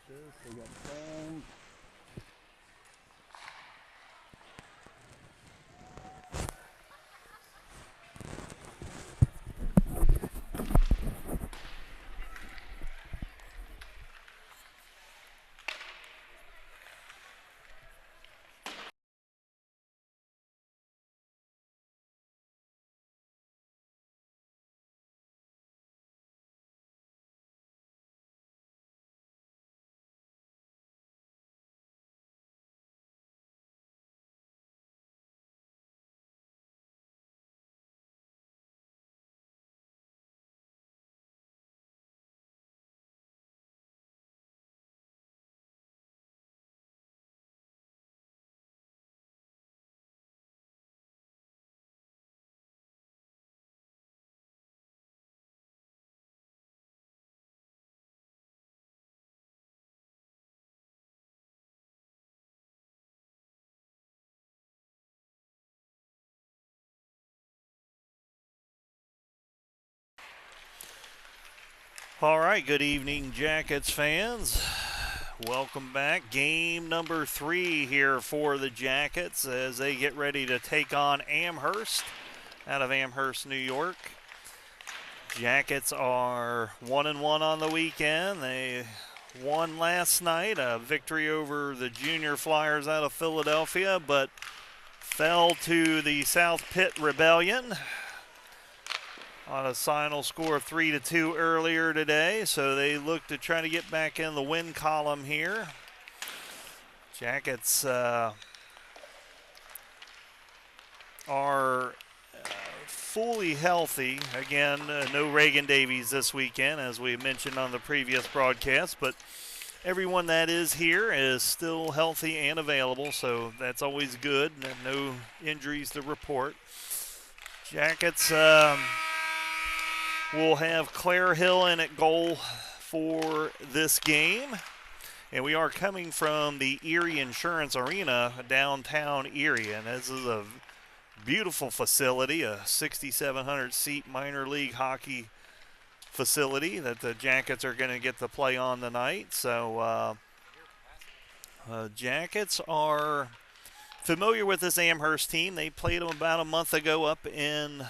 this. They got phones. All right, good evening, Jackets fans. Welcome back. Game number 3 here for the Jackets as they get ready to take on Amherst out of Amherst, New York. Jackets are 1-1 on the weekend. They won last night, a victory over the Junior Flyers out of Philadelphia, but fell to the South Pitt Rebellion on a final score of 3-2 earlier today, so they look to try to get back in the win column here. Jackets are fully healthy. Again, no Reagan Davies this weekend, as we mentioned on the previous broadcast, but everyone that is here is still healthy and available, so that's always good. No injuries to report. Jackets we'll have Claire Hill in at goal for this game. And we are coming from the Erie Insurance Arena, downtown Erie. And this is a beautiful facility, a 6,700-seat minor league hockey facility that the Jackets are going to get to play on tonight. So Jackets are familiar with this Amherst team. They played them about a month ago up in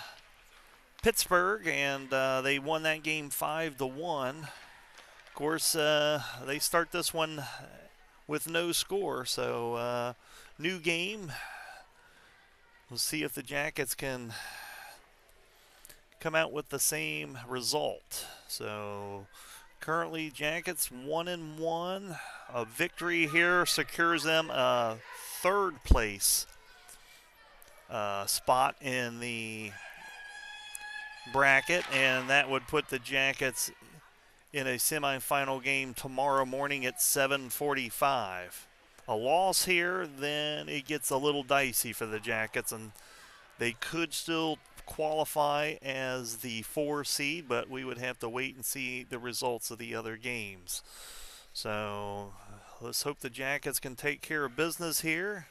Pittsburgh, and they won that game 5-1. Of course, they start this one with no score, so new game. We'll see if the Jackets can come out with the same result. So currently, Jackets 1-1. A victory here secures them a third place spot in the bracket, and that would put the Jackets in a semifinal game tomorrow morning at 7:45. A loss here, then it gets a little dicey for the Jackets, and they could still qualify as the 4 seed, but we would have to wait and see the results of the other games. So let's hope the Jackets can take care of business here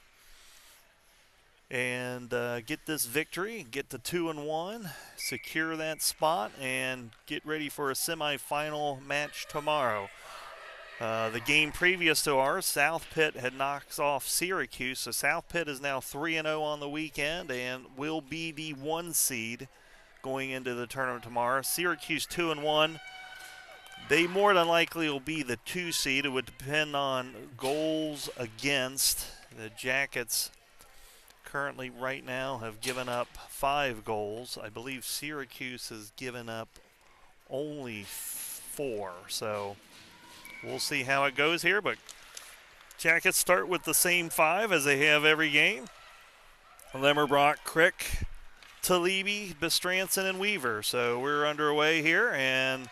and get this victory, get to 2-1, secure that spot, and get ready for a semifinal match tomorrow. The game previous to ours, South Pitt had knocked off Syracuse, so South Pitt is now 3-0 on the weekend and will be the 1 seed going into the tournament tomorrow. Syracuse 2-1. They more than likely will be the 2 seed. It would depend on goals against. The Jackets currently right now have given up 5 goals. I believe Syracuse has given up only 4. So we'll see how it goes here. But Jackets start with the same 5 as they have every game. Lemmerbrock, Crick, Talibi, Bestranson, and Weaver. So we're underway here, and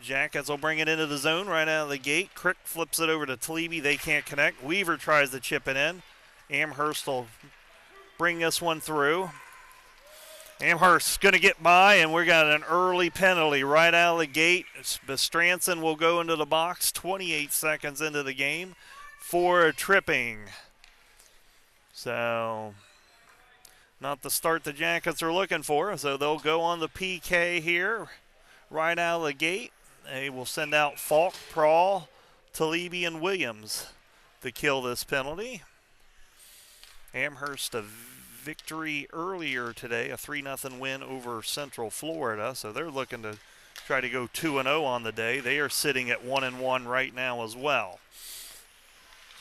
Jackets will bring it into the zone right out of the gate. Crick flips it over to Talibi. They can't connect. Weaver tries to chip it in. Amherst will bring this one through. Amherst's going to get by, and we got an early penalty right out of the gate. Bestranson will go into the box 28 seconds into the game for a tripping. So not the start the Jackets are looking for, so they'll go on the PK here right out of the gate. They will send out Falk, Prawl, Talibi and Williams to kill this penalty. Amherst a victory earlier today, a 3-0 win over Central Florida, so they're looking to try to go 2-0 on the day. They are sitting at 1-1 right now as well.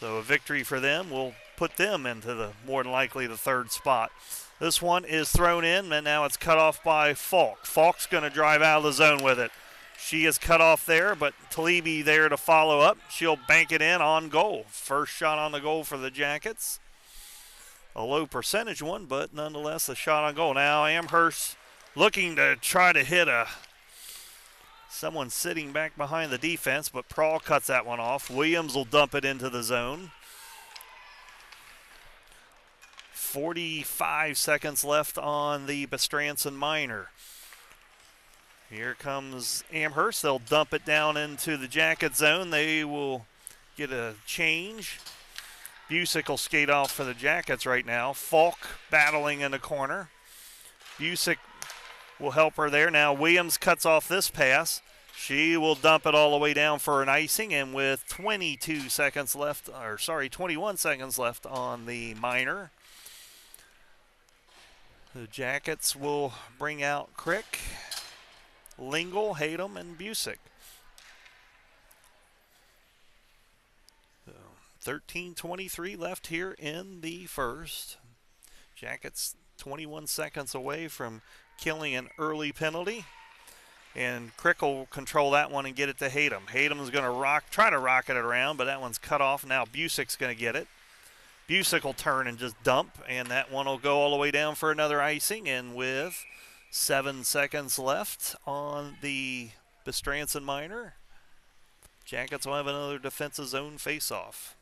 So a victory for them will put them into the more than likely the third spot. This one is thrown in, and now it's cut off by Falk. Falk's going to drive out of the zone with it. She is cut off there, but Talibi there to follow up. She'll bank it in on goal. First shot on the goal for the Jackets. A low percentage one, but nonetheless a shot on goal. Now Amherst looking to try to hit someone sitting back behind the defense, but Prawl cuts that one off. Williams will dump it into the zone. 45 seconds left on the Bestranson minor. Here comes Amherst. They'll dump it down into the Jacket zone. They will get a change. Busick will skate off for the Jackets right now. Falk battling in the corner. Busick will help her there. Now Williams cuts off this pass. She will dump it all the way down for an icing, and with 21 seconds left on the minor, the Jackets will bring out Crick, Lingle, Hatem, and Busick. 13:23 left here in the first. Jackets 21 seconds away from killing an early penalty. And Crick will control that one and get it to Hatem. Hatem's going to try to rocket it around, but that one's cut off. Now Busick's going to get it. Busick will turn and just dump, and that one will go all the way down for another icing. And with 7 seconds left on the Bestranson minor, Jackets will have another defensive zone face-off.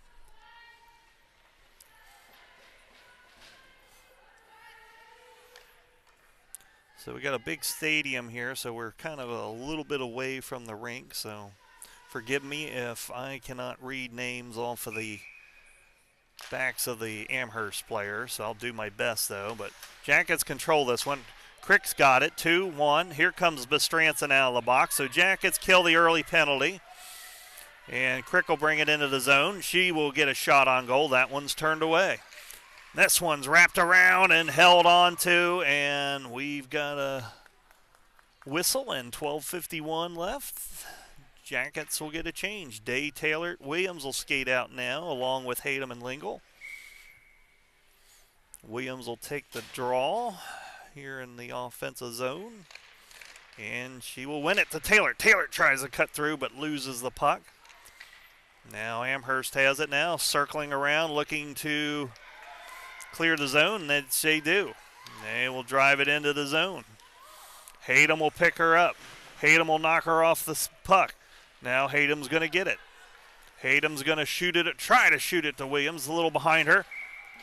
So we got a big stadium here, so we're kind of a little bit away from the rink, so forgive me if I cannot read names off of the backs of the Amherst players, so I'll do my best though. But Jackets control this one. Crick's got it, 2-1. Here comes Bestranson out of the box, so Jackets kill the early penalty. And Crick will bring it into the zone. She will get a shot on goal. That one's turned away. This one's wrapped around and held on to, and we've got a whistle and 12:51 left. Jackets will get a change. Day, Taylor, Williams will skate out now along with Hatem and Lingle. Williams will take the draw here in the offensive zone, and she will win it to Taylor. Taylor tries to cut through but loses the puck. Now Amherst has it now, circling around, looking to clear the zone, and they do. They will drive it into the zone. Hatem will pick her up. Hatem will knock her off the puck. Now Hatem's going to get it. Hatem's going to try to shoot it to Williams, a little behind her.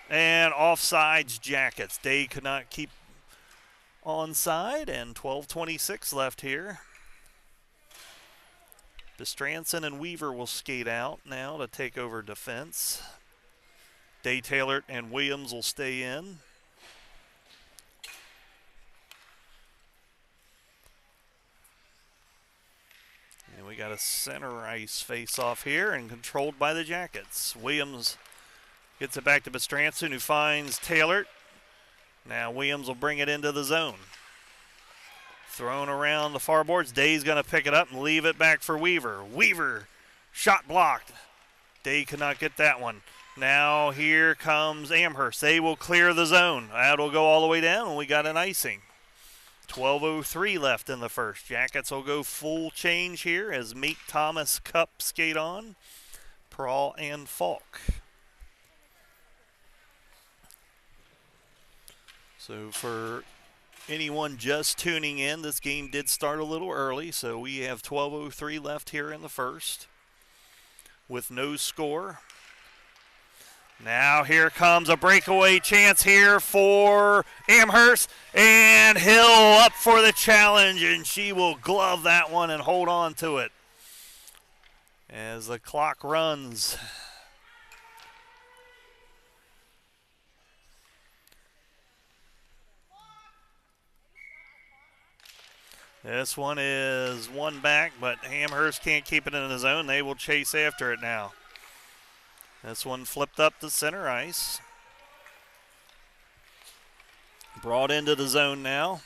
And offsides Jackets. Day could not keep onside, and 12:26 left here. Bestranson and Weaver will skate out now to take over defense. Day, Taylor, and Williams will stay in. And we got a center ice face-off here and controlled by the Jackets. Williams gets it back to Bestranson, who finds Taylor. Now Williams will bring it into the zone. Thrown around the far boards. Day's going to pick it up and leave it back for Weaver. Weaver, shot blocked. Day could not get that one. Now here comes Amherst. They will clear the zone. That'll go all the way down, and we got an icing. 12:03 left in the first. Jackets will go full change here as Meek, Thomas, Cup skate on. Prawl and Falk. So for anyone just tuning in, this game did start a little early, so we have 12:03 left here in the first with no score. Now here comes a breakaway chance here for Amherst, and Hill up for the challenge, and she will glove that one and hold on to it as the clock runs. This one is one back, but Amherst can't keep it in the zone. They will chase after it now. This one flipped up to center ice. Brought into the zone now.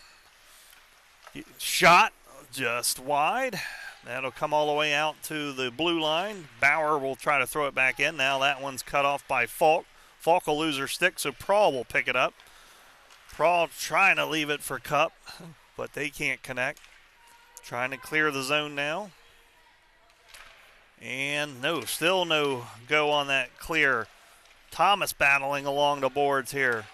Shot just wide. That'll come all the way out to the blue line. Bauer will try to throw it back in. Now that one's cut off by Falk. Falk will lose her stick, so Prahl will pick it up. Prahl trying to leave it for Cup, but they can't connect. Trying to clear the zone now. And no, still no go on that clear. Thomas battling along the boards here.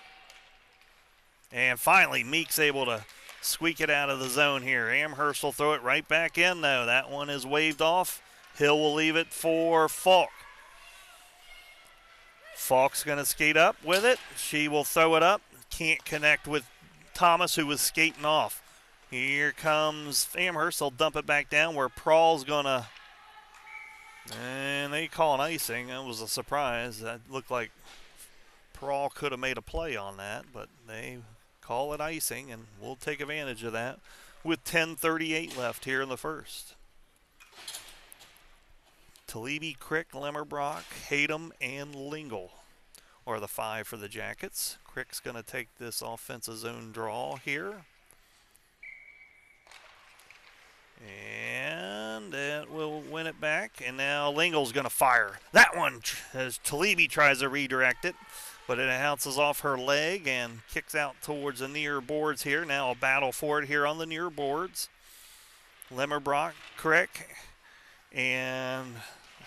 And finally, Meek's able to squeak it out of the zone here. Amherst will throw it right back in, though. That one is waved off. Hill will leave it for Falk. Falk's going to skate up with it. She will throw it up. Can't connect with Thomas, who was skating off. Here comes Amherst. They'll dump it back down where Prahl's going to... And they call an icing. That was a surprise. That looked like Prahl could have made a play on that, but they call it icing, and we'll take advantage of that with 10:38 left here in the first. Talibi, Crick, Lemmerbrock, Hatem, and Lingle are the 5 for the Jackets. Crick's going to take this offensive zone draw here. And that will win it back. And now Lingle's going to fire. That one, as Talibi tries to redirect it, but it bounces off her leg and kicks out towards the near boards here. Now a battle for it here on the near boards. Lemmerbrock, Crick, and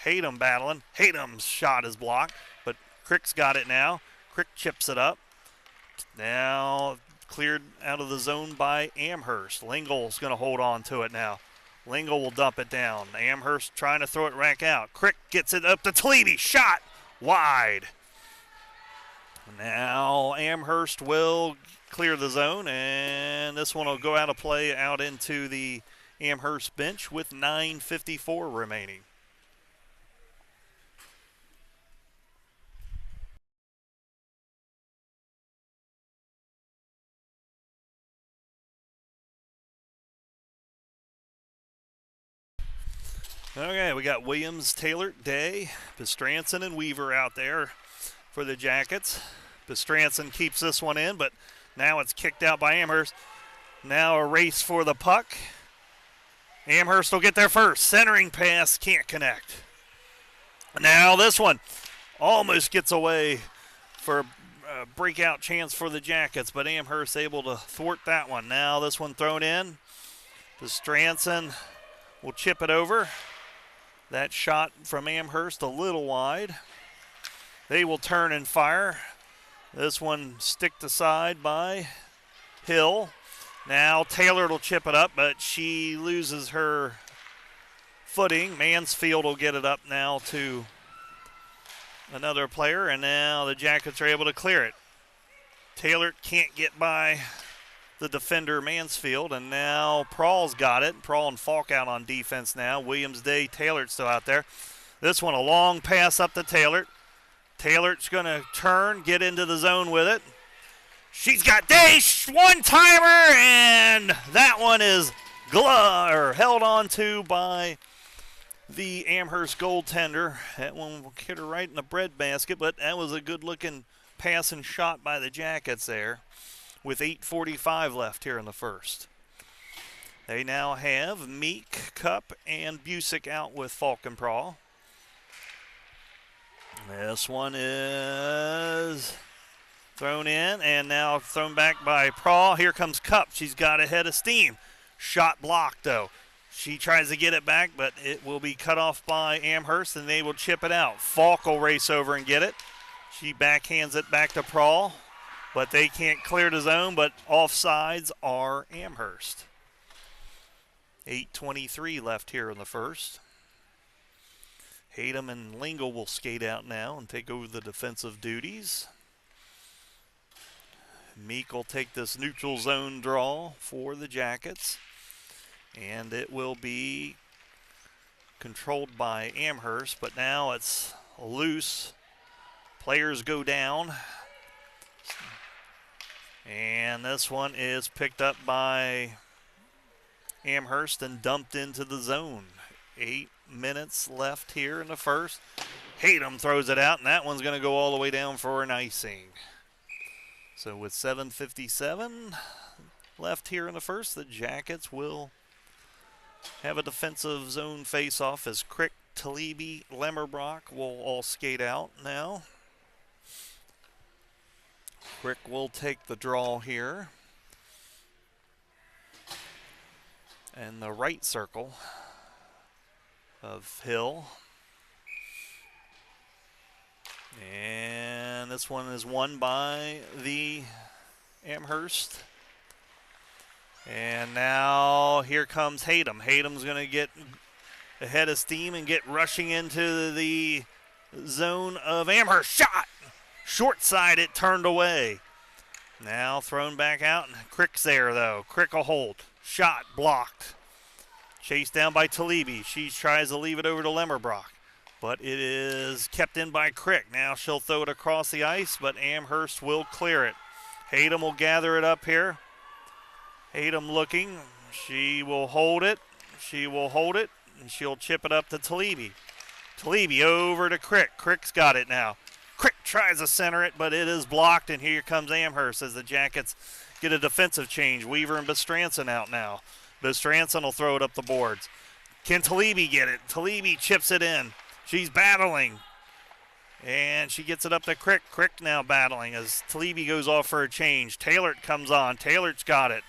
Hatem battling. Hatem's shot is blocked, but Crick's got it now. Crick chips it up. Now cleared out of the zone by Amherst. Lingle's going to hold on to it now. Lingle will dump it down. Amherst trying to throw it back out. Crick gets it up to Talibi. Shot wide. Now Amherst will clear the zone, and this one will go out of play out into the Amherst bench with 9:54 remaining. Okay, we got Williams, Taylor, Day, Bestranson, and Weaver out there for the Jackets. Bestranson keeps this one in, but now it's kicked out by Amherst. Now a race for the puck. Amherst will get there first. Centering pass, can't connect. Now this one almost gets away for a breakout chance for the Jackets, but Amherst able to thwart that one. Now this one thrown in. Bestranson will chip it over. That shot from Amherst a little wide. They will turn and fire. This one sticked aside by Hill. Now Taylor will chip it up, but she loses her footing. Mansfield will get it up now to another player, and now the Jackets are able to clear it. Taylor can't get by the defender Mansfield, and now Prahl's got it. Prahl and Falk out on defense now. Williams, Day, Taylor still out there. This one a long pass up to Taylor. Taylor's going to turn, get into the zone with it. She's got Day, one-timer, and that one is held on to by the Amherst goaltender. That one will hit her right in the breadbasket, but that was a good-looking pass and shot by the Jackets there with 8:45 left here in the first. They now have Meek, Cup, and Busick out with Falk and Prahl. This one is thrown in and now thrown back by Prahl. Here comes Cup. She's got a head of steam. Shot blocked, though. She tries to get it back, but it will be cut off by Amherst, and they will chip it out. Falk will race over and get it. She backhands it back to Prahl, but they can't clear the zone, but offsides are Amherst. 8:23 left here in the first. Hatem and Lingle will skate out now and take over the defensive duties. Meek will take this neutral zone draw for the Jackets, and it will be controlled by Amherst, but now it's loose. Players go down, and this one is picked up by Amherst and dumped into the zone. 8 minutes left here in the first. Hayden throws it out, and that one's going to go all the way down for an icing. So with 7:57 left here in the first, the Jackets will have a defensive zone face-off as Crick, Talibi, Lemmerbrock will all skate out now. Crick will take the draw here. And the right circle of Hill. And this one is won by the Amherst. And now here comes Hayden. Hayden's going to get ahead of steam and get rushing into the zone of Amherst. Shot! Short side, it turned away. Now thrown back out. Crick's there, though. Crick will hold. Shot blocked. Chased down by Talibi. She tries to leave it over to Lemmerbrock, but it is kept in by Crick. Now she'll throw it across the ice, but Amherst will clear it. Hayden will gather it up here. Hayden looking. She will hold it. She will hold it, and she'll chip it up to Talibi. Talibi over to Crick. Crick's got it now. Crick tries to center it, but it is blocked, and here comes Amherst as the Jackets get a defensive change. Weaver and Bestranson out now. Bestranson will throw it up the boards. Can Talibi get it? Talibi chips it in. She's battling. And she gets it up to Crick. Crick now battling as Talibi goes off for a change. Taylor comes on. Taylor's got it.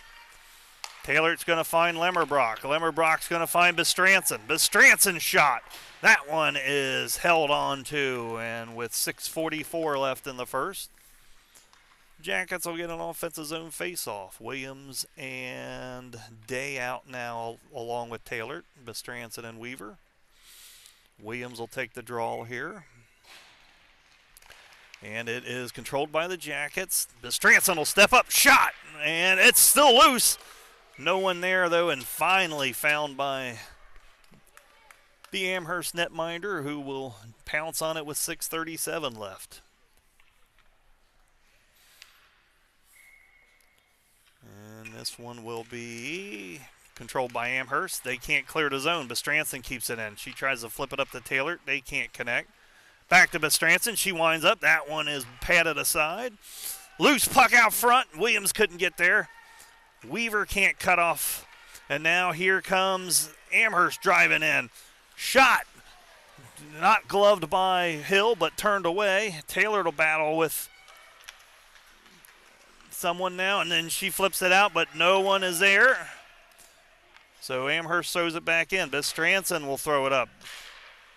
Taylor's going to find Lemmerbrock. Lemmerbrock's going to find Bestranson. Bestranson shot. That one is held on to. And with 6:44 left in the first, Jackets will get an offensive zone face-off. Williams and Day out now along with Taylor, Bestranson and Weaver. Williams will take the draw here. And it is controlled by the Jackets. Bestranson will step up, shot, and it's still loose. No one there, though, and finally found by the Amherst netminder, who will pounce on it with 6:37 left. And this one will be controlled by Amherst. They can't clear the zone. Bestranson keeps it in. She tries to flip it up to Taylor. They can't connect. Back to Bestranson. She winds up. That one is patted aside. Loose puck out front. Williams couldn't get there. Weaver can't cut off. And now here comes Amherst driving in. Shot. Not gloved by Hill, but turned away. Taylor will battle with someone now, and then she flips it out, but no one is there. So Amherst throws it back in. Bestranson will throw it up.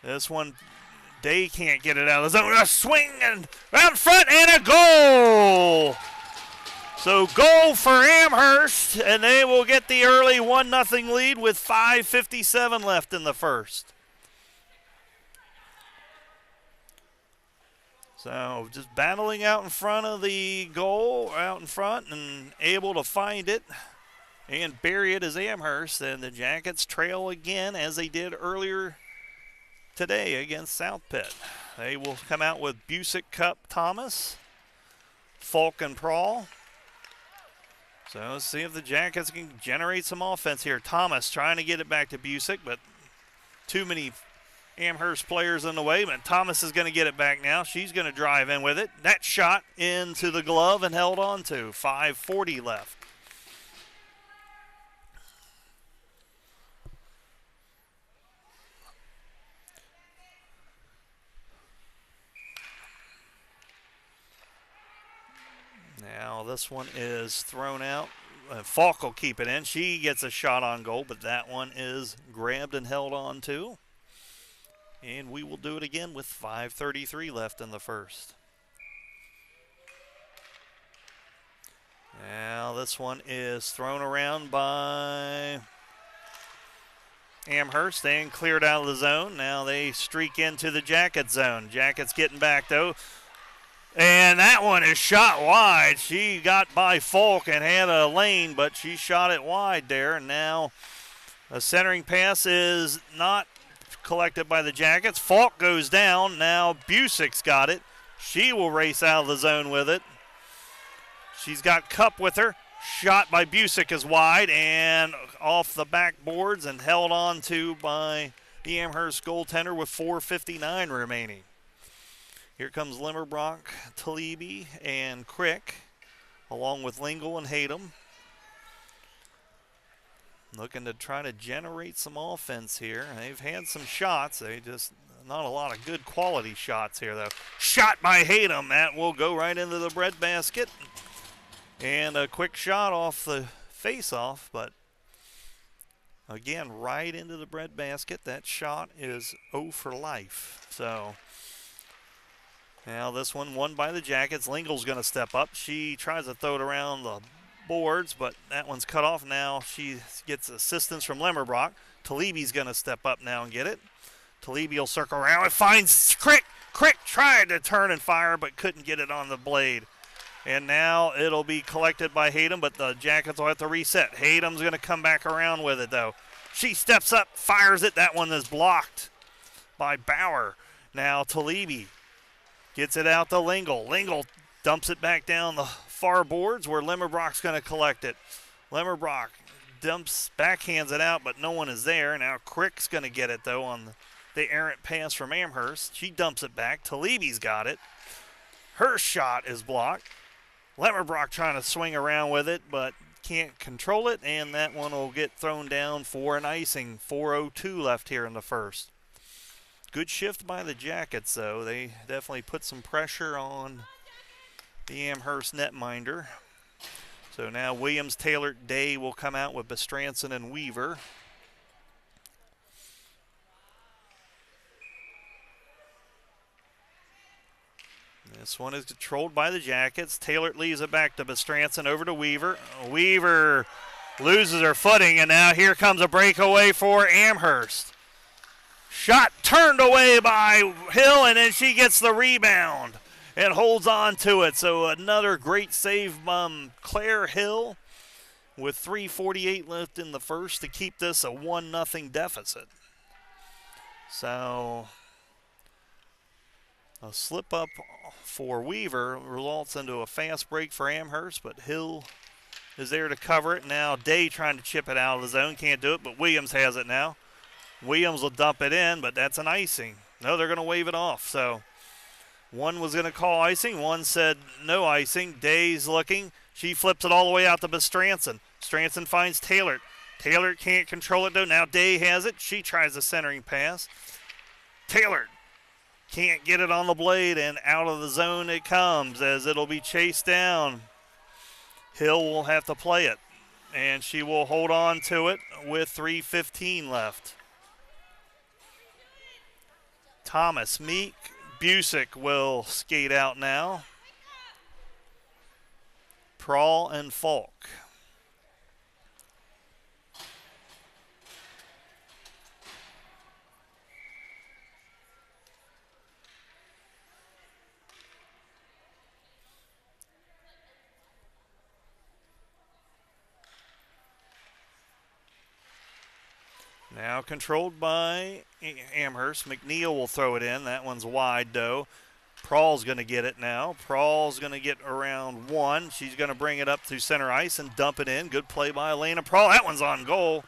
This one, Day can't get it out of the zone. A swing and out front and a goal. So goal for Amherst, and they will get the early 1-0 lead with 5:57 left in the first. So just battling out in front of the goal, out in front, and able to find it and bury it as Amherst. And the Jackets trail again as they did earlier today against South Pitt. They will come out with Busick, Cup, Thomas, Falk, and Prawl. So let's see if the Jackets can generate some offense here. Thomas trying to get it back to Busick, but too many Amherst players in the way, but Thomas is going to get it back now. She's going to drive in with it. That shot into the glove and held on to. 5:40 left. Now this one is thrown out. Falk will keep it in. She gets a shot on goal, but that one is grabbed and held on to. And we will do it again with 5:33 left in the first. Now this one is thrown around by Amherst and cleared out of the zone. Now they streak into the Jacket zone. Jackets getting back though. And that one is shot wide. She got by Falk and had a lane, but she shot it wide there. And now a centering pass is not collected by the Jackets. Falk goes down. Now Busick's got it. She will race out of the zone with it. She's got Cup with her. Shot by Busick is wide and off the backboards and held on to by the Amherst goaltender with 4:59 remaining. Here comes Limmerbrock, Talibi, and Crick, along with Lingle and Hayden. Looking to try to generate some offense here. They've had some shots. They just not a lot of good quality shots here, though. Shot by Hayden. That will go right into the breadbasket. And a quick shot off the face-off, but again, right into the breadbasket. That shot is 0 for life. So now this one won by the Jackets. Lingle's going to step up. She tries to throw it around the boards, but that one's cut off now. She gets assistance from Limmerbrock. Talibi's going to step up now and get it. Talibi will circle around and finds Crick. Crick tried to turn and fire, but couldn't get it on the blade. And now it'll be collected by Hayden, but the Jackets will have to reset. Hayden's going to come back around with it, though. She steps up, fires it. That one is blocked by Bauer. Now Talibi gets it out to Lingle. Lingle dumps it back down the far boards where Limmerbrock's going to collect it. Limmerbrock backhands it out, but no one is there. Now Crick's going to get it, though, on the errant pass from Amherst. She dumps it back. Talibi's got it. Her shot is blocked. Limmerbrock trying to swing around with it, but can't control it, and that one will get thrown down for an icing. 4:02 left here in the first. Good shift by the Jackets, though. They definitely put some pressure on the Amherst netminder. So now Williams, Taylor, Day will come out with Bestranson and Weaver. This one is controlled by the Jackets. Taylor leaves it back to Bestranson, over to Weaver. Weaver loses her footing, and now here comes a breakaway for Amherst. Shot turned away by Hill, and then she gets the rebound and holds on to it. So another great save by Claire Hill with 3:48 left in the first to keep this a 1-0 deficit. So a slip up for Weaver results into a fast break for Amherst, but Hill is there to cover it. Now Day trying to chip it out of the zone. Can't do it, but Williams has it now. Williams will dump it in, but that's an icing. No, they're going to wave it off. So one was going to call icing. One said no icing. Day's looking. She flips it all the way out to Bestranson. Bestranson finds Taylor. Taylor can't control it, though. Now Day has it. She tries a centering pass. Taylor can't get it on the blade, and out of the zone it comes as it'll be chased down. Hill will have to play it, and she will hold on to it with 3:15 left. Thomas, Meek, Busick will skate out now. Prawl and Falk. Now controlled by Amherst. McNeil will throw it in. That one's wide, though. Prawl's going to get it now. Prawl's going to get around one. She's going to bring it up through center ice and dump it in. Good play by Elena Prawl. That one's on goal.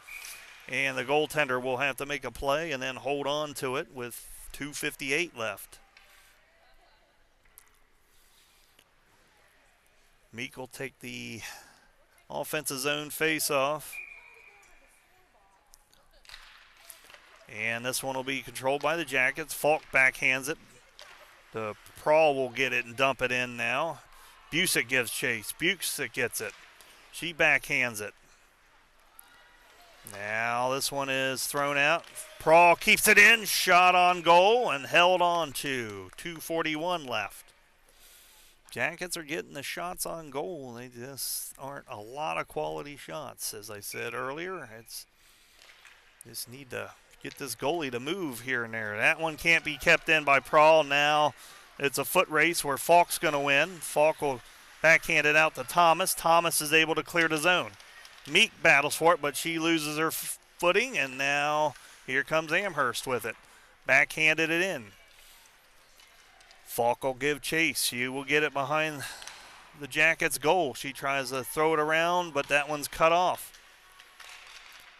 And the goaltender will have to make a play and then hold on to it with 2:58 left. Meek will take the offensive zone face-off. And this one will be controlled by the Jackets. Falk backhands it. The Prawl will get it and dump it in now. Busick gives chase. Busick gets it. She backhands it. Now this one is thrown out. Prawl keeps it in. Shot on goal and held on to. 2:41 left. Jackets are getting the shots on goal. They just aren't a lot of quality shots, as I said earlier. Just need to get this goalie to move here and there. That one can't be kept in by Prawl. Now it's a foot race where Falk's going to win. Falk will backhand it out to Thomas. Thomas is able to clear the zone. Meek battles for it, but she loses her footing, and now here comes Amherst with it. Backhanded it in. Falk will give chase. She will get it behind the Jackets' goal. She tries to throw it around, but that one's cut off.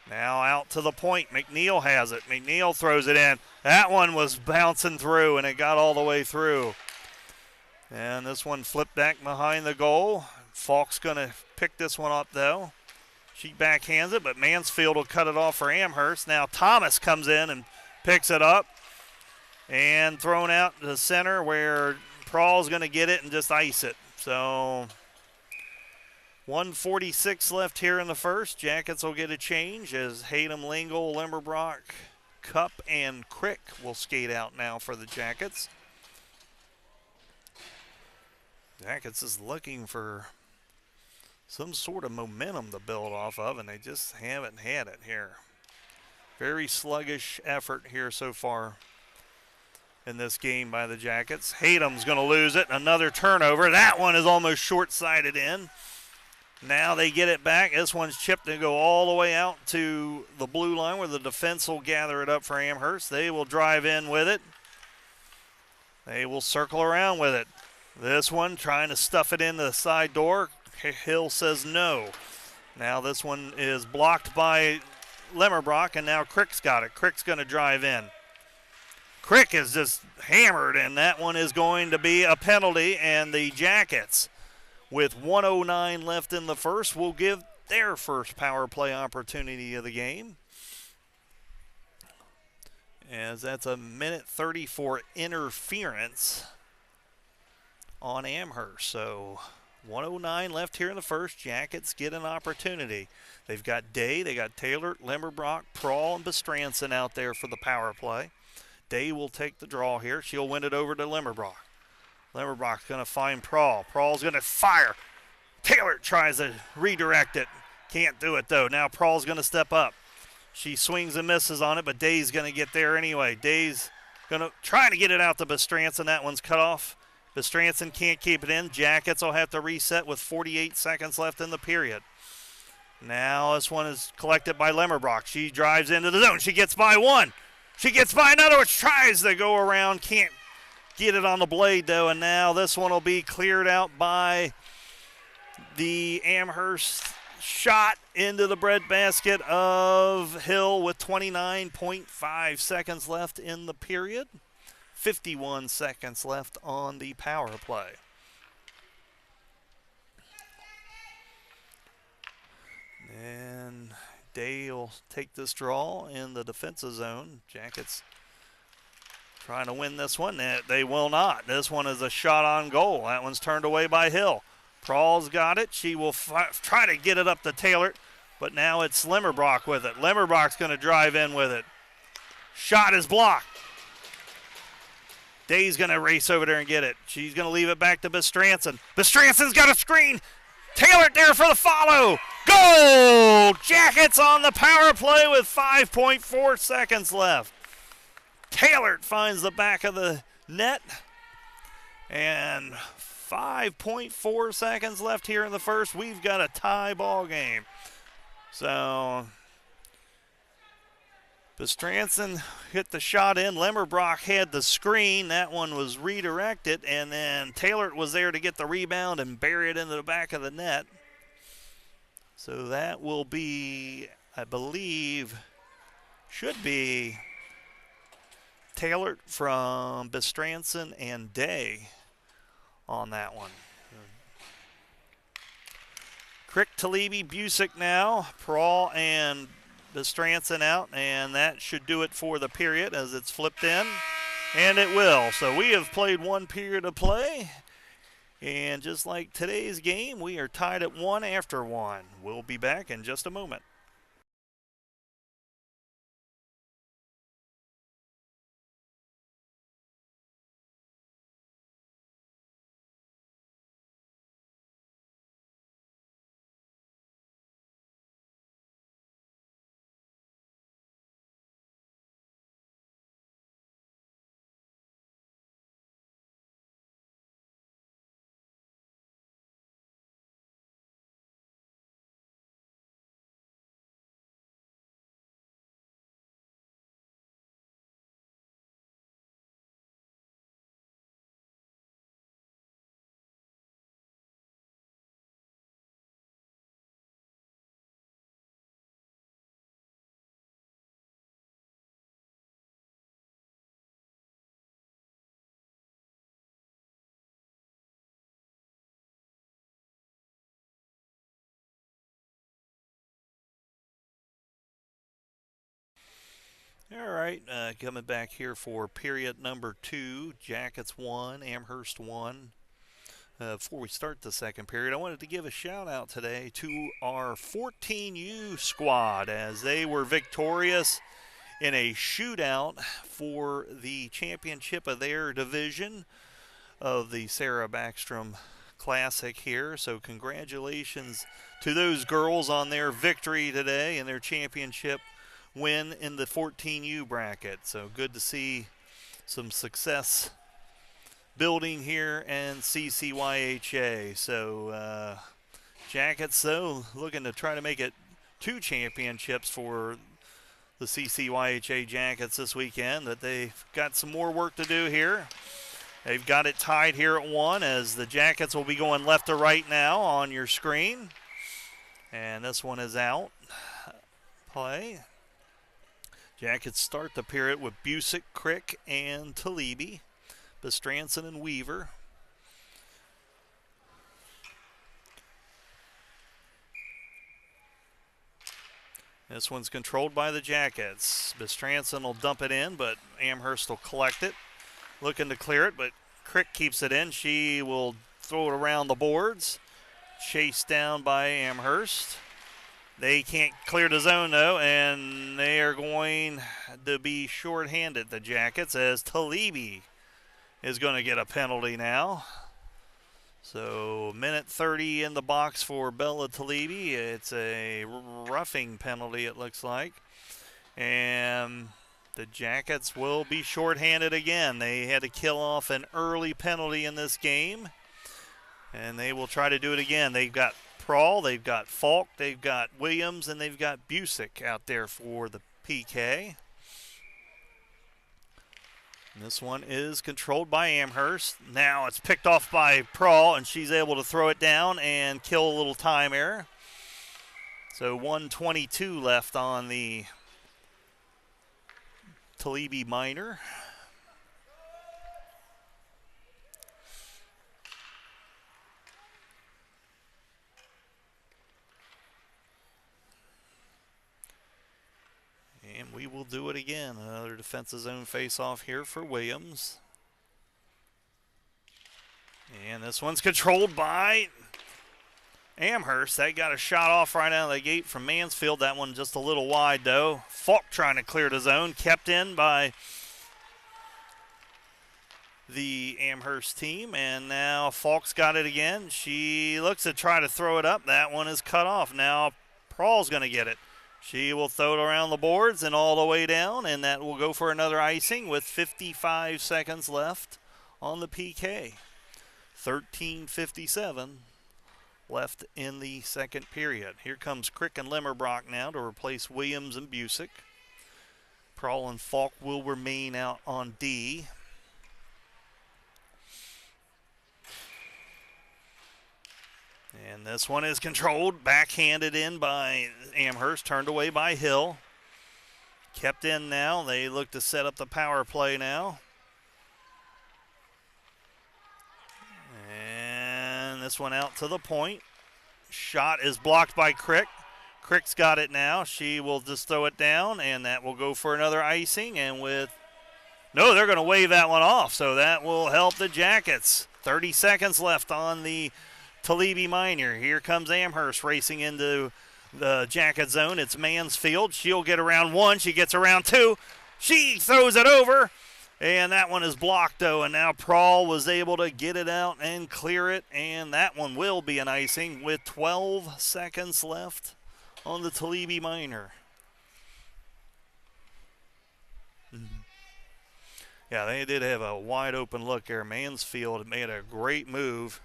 Now out to the point. McNeil has it. McNeil throws it in. That one was bouncing through, and it got all the way through. And this one flipped back behind the goal. Falk's going to pick this one up, though. She backhands it, but Mansfield will cut it off for Amherst. Now Thomas comes in and picks it up and thrown out to the center where Prahl's going to get it and just ice it. So 1:46 left here in the first. Jackets will get a change as Hatem, Lingle, Limberbrock, Cup, and Crick will skate out now for the Jackets. Jackets is looking for some sort of momentum to build off of, and they just haven't had it here. Very sluggish effort here so far in this game by the Jackets. Hatem's going to lose it. Another turnover. That one is almost short-sided in. Now they get it back. This one's chipped and go all the way out to the blue line where the defense will gather it up for Amherst. They will drive in with it. They will circle around with it. This one trying to stuff it into the side door. Hill says no. Now this one is blocked by Limmerbrock, and now Crick's got it. Crick's going to drive in. Crick is just hammered, and that one is going to be a penalty, and the Jackets, with 1:09 left in the first, will give their first power play opportunity of the game. As that's a minute 30 for interference on Amherst. So 1:09 left here in the first. Jackets get an opportunity. They've got Day, they got Taylor, Limberbrock, Prahl, and Bestranson out there for the power play. Day will take the draw here. She'll win it over to Limberbrock. Limberbrock's going to find Prahl. Prahl's going to fire. Taylor tries to redirect it. Can't do it, though. Now Prahl's going to step up. She swings and misses on it, but Day's going to get there anyway. Day's going to try to get it out to Bestranson. That one's cut off. Bestranson can't keep it in. Jackets will have to reset with 48 seconds left in the period. Now this one is collected by Limberbrock. She drives into the zone. She gets by one. She gets by another one. Tries to go around. Can't get it on the blade, though. And now this one will be cleared out by the Amherst shot into the breadbasket of Hill with 29.5 seconds left in the period. 51 seconds left on the power play. And Day will take this draw in the defensive zone. Jackets trying to win this one. They will not. This one is a shot on goal. That one's turned away by Hill. Prahl's got it. She will try to get it up to Taylor, but now it's Limberbrock with it. Limberbrock's going to drive in with it. Shot is blocked. Day's going to race over there and get it. She's going to leave it back to Bestranson. Bestranson's got a screen. Taylor there for the follow. Goal! Jackets on the power play with 5.4 seconds left. Taylor finds the back of the net. And 5.4 seconds left here in the first. We've got a tie ball game. So Bestranson hit the shot in. Limberbrock had the screen. That one was redirected, and then Taylor was there to get the rebound and bury it into the back of the net. So that will be, I believe, should be Taylor from Bestranson and Day on that one. Crick, Talibi, Busick now. Prahl and Bestranson out, and that should do it for the period as it's flipped in, and it will. So we have played one period of play, and just like today's game, we are tied at 1 after 1. We'll be back in just a moment. All right, coming back here for period number 2. Jackets 1, Amherst 1. Before we start the second period, I wanted to give a shout out today to our 14U squad as they were victorious in a shootout for the championship of their division of the Sarah Backstrom Classic here. So congratulations to those girls on their victory today and their championship win in the 14U bracket. So good to see some success building here and CCYHA. So Jackets, though, looking to try to make it 2 championships for the CCYHA Jackets this weekend, that they've got some more work to do here. They've got it tied here at 1 as the Jackets will be going left to right now on your screen. And this one is out. Play. Jackets start the period with Busick, Crick, and Talibi. Bestranson and Weaver. This one's controlled by the Jackets. Bestranson will dump it in, but Amherst will collect it. Looking to clear it, but Crick keeps it in. She will throw it around the boards. Chased down by Amherst. They can't clear the zone, though, and they are going to be shorthanded, the Jackets, as Talibi is going to get a penalty now. So, minute 30 in the box for Bella Talibi. It's a roughing penalty, it looks like. And the Jackets will be shorthanded again. They had to kill off an early penalty in this game, and they will try to do it again. They've got Prawl, they've got Falk, they've got Williams, and they've got Busick out there for the PK. And this one is controlled by Amherst. Now it's picked off by Prawl, and she's able to throw it down and kill a little time error. So 1:22 left on the Talibi minor. And we will do it again. Another defensive zone face-off here for Williams. And this one's controlled by Amherst. They got a shot off right out of the gate from Mansfield. That one just a little wide, though. Falk trying to clear the zone. Kept in by the Amherst team. And now Falk's got it again. She looks to try to throw it up. That one is cut off. Now Prawl's going to get it. She will throw it around the boards and all the way down, and that will go for another icing with 55 seconds left on the PK. 13:57 left in the second period. Here comes Crick and Limmerbrock now to replace Williams and Busick. Prawl and Falk will remain out on D. And this one is controlled, backhanded in by Amherst, turned away by Hill. Kept in now. They look to set up the power play now. And this one out to the point. Shot is blocked by Crick. Crick's got it now. She will just throw it down, and that will go for another icing. And with no, they're going to wave that one off, so that will help the Jackets. 30 seconds left on the Talibi minor. Here comes Amherst racing into the Jacket zone. It's Mansfield. She'll get around 1. She gets around 2. She throws it over, and that one is blocked, though. And now Prawl was able to get it out and clear it, and that one will be an icing with 12 seconds left on the Talibi minor. Yeah, they did have a wide open look there. Mansfield made a great move,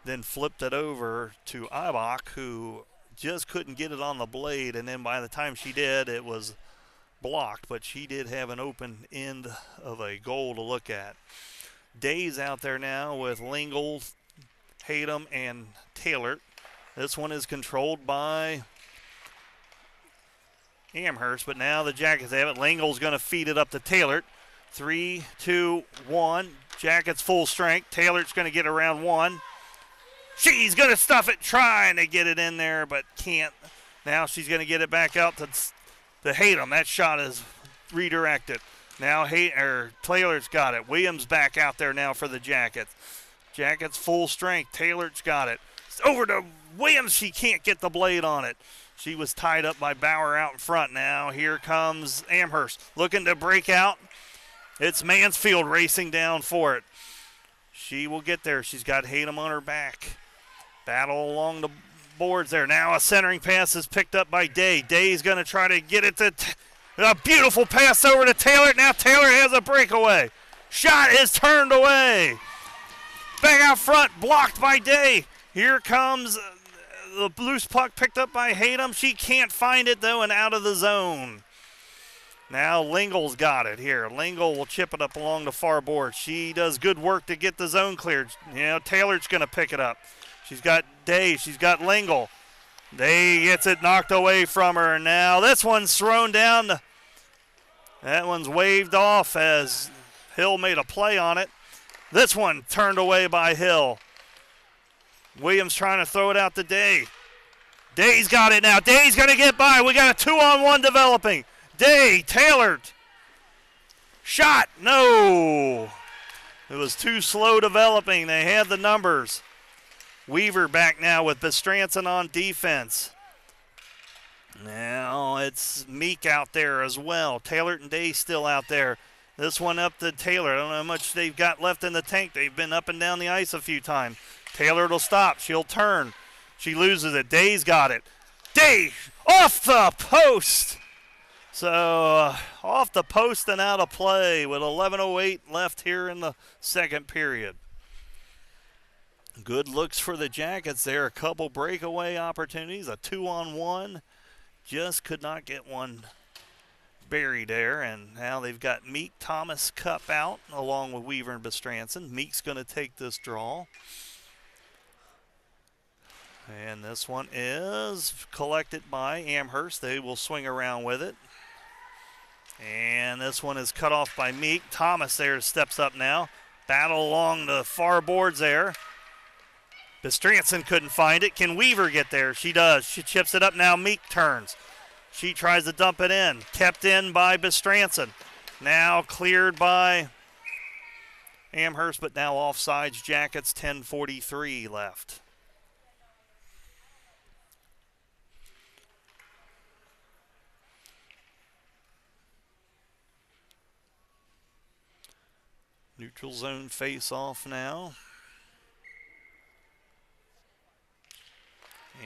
then flipped it over to Ibach, who just couldn't get it on the blade, and then by the time she did, it was blocked, but she did have an open end of a goal to look at. Day's out there now with Lingle, Hatem, and Taylor. This one is controlled by Amherst, but now the Jackets have it. Lingle's going to feed it up to Taylor. 3, 2, 1. Jackets full strength. Taylor's going to get around 1. She's going to stuff it, trying to get it in there, but can't. Now she's going to get it back out to Hatem. That shot is redirect it. Now Taylor's got it. Williams back out there now for the Jackets. Jackets full strength. Taylor's got it. It's over to Williams. She can't get the blade on it. She was tied up by Bauer out in front. Now here comes Amherst looking to break out. It's Mansfield racing down for it. She will get there. She's got Hayden on her back. Battle along the boards there. Now a centering pass is picked up by Day. Day's going to try to get it to a beautiful pass over to Taylor. Now Taylor has a breakaway. Shot is turned away. Back out front, blocked by Day. Here comes the loose puck picked up by Hayden. She can't find it, though, and out of the zone. Now Lingle's got it here. Lingle will chip it up along the far board. She does good work to get the zone cleared. Taylor's going to pick it up. She's got Day. She's got Lingle. Day gets it knocked away from her. Now this one's thrown down. That one's waved off as Hill made a play on it. This one turned away by Hill. Williams trying to throw it out to Day. Day's got it now. Day's going to get by. We got a 2-on-1 developing. Day, Taylor. Shot. No. It was too slow developing. They had the numbers. Weaver back now with Bestranson on defense. Now it's Meek out there as well. Taylor and Day still out there. This one up to Taylor. I don't know how much they've got left in the tank. They've been up and down the ice a few times. Taylor will stop. She'll turn. She loses it. Day's got it. Day off the post. So off the post and out of play with 11:08 left here in the second period. Good looks for the Jackets there. A couple breakaway opportunities. A 2-on-1. Just could not get one buried there. And now they've got Meek, Thomas, Cup out along with Weaver and Bestranson. Meek's going to take this draw. And this one is collected by Amherst. They will swing around with it. And this one is cut off by Meek. Thomas there steps up now. Battle along the far boards there. Bestranson couldn't find it. Can Weaver get there? She does. She chips it up now. Meek turns. She tries to dump it in. Kept in by Bestranson. Now cleared by Amherst, but now offsides. Jackets, 10:43 left. Neutral zone face-off now.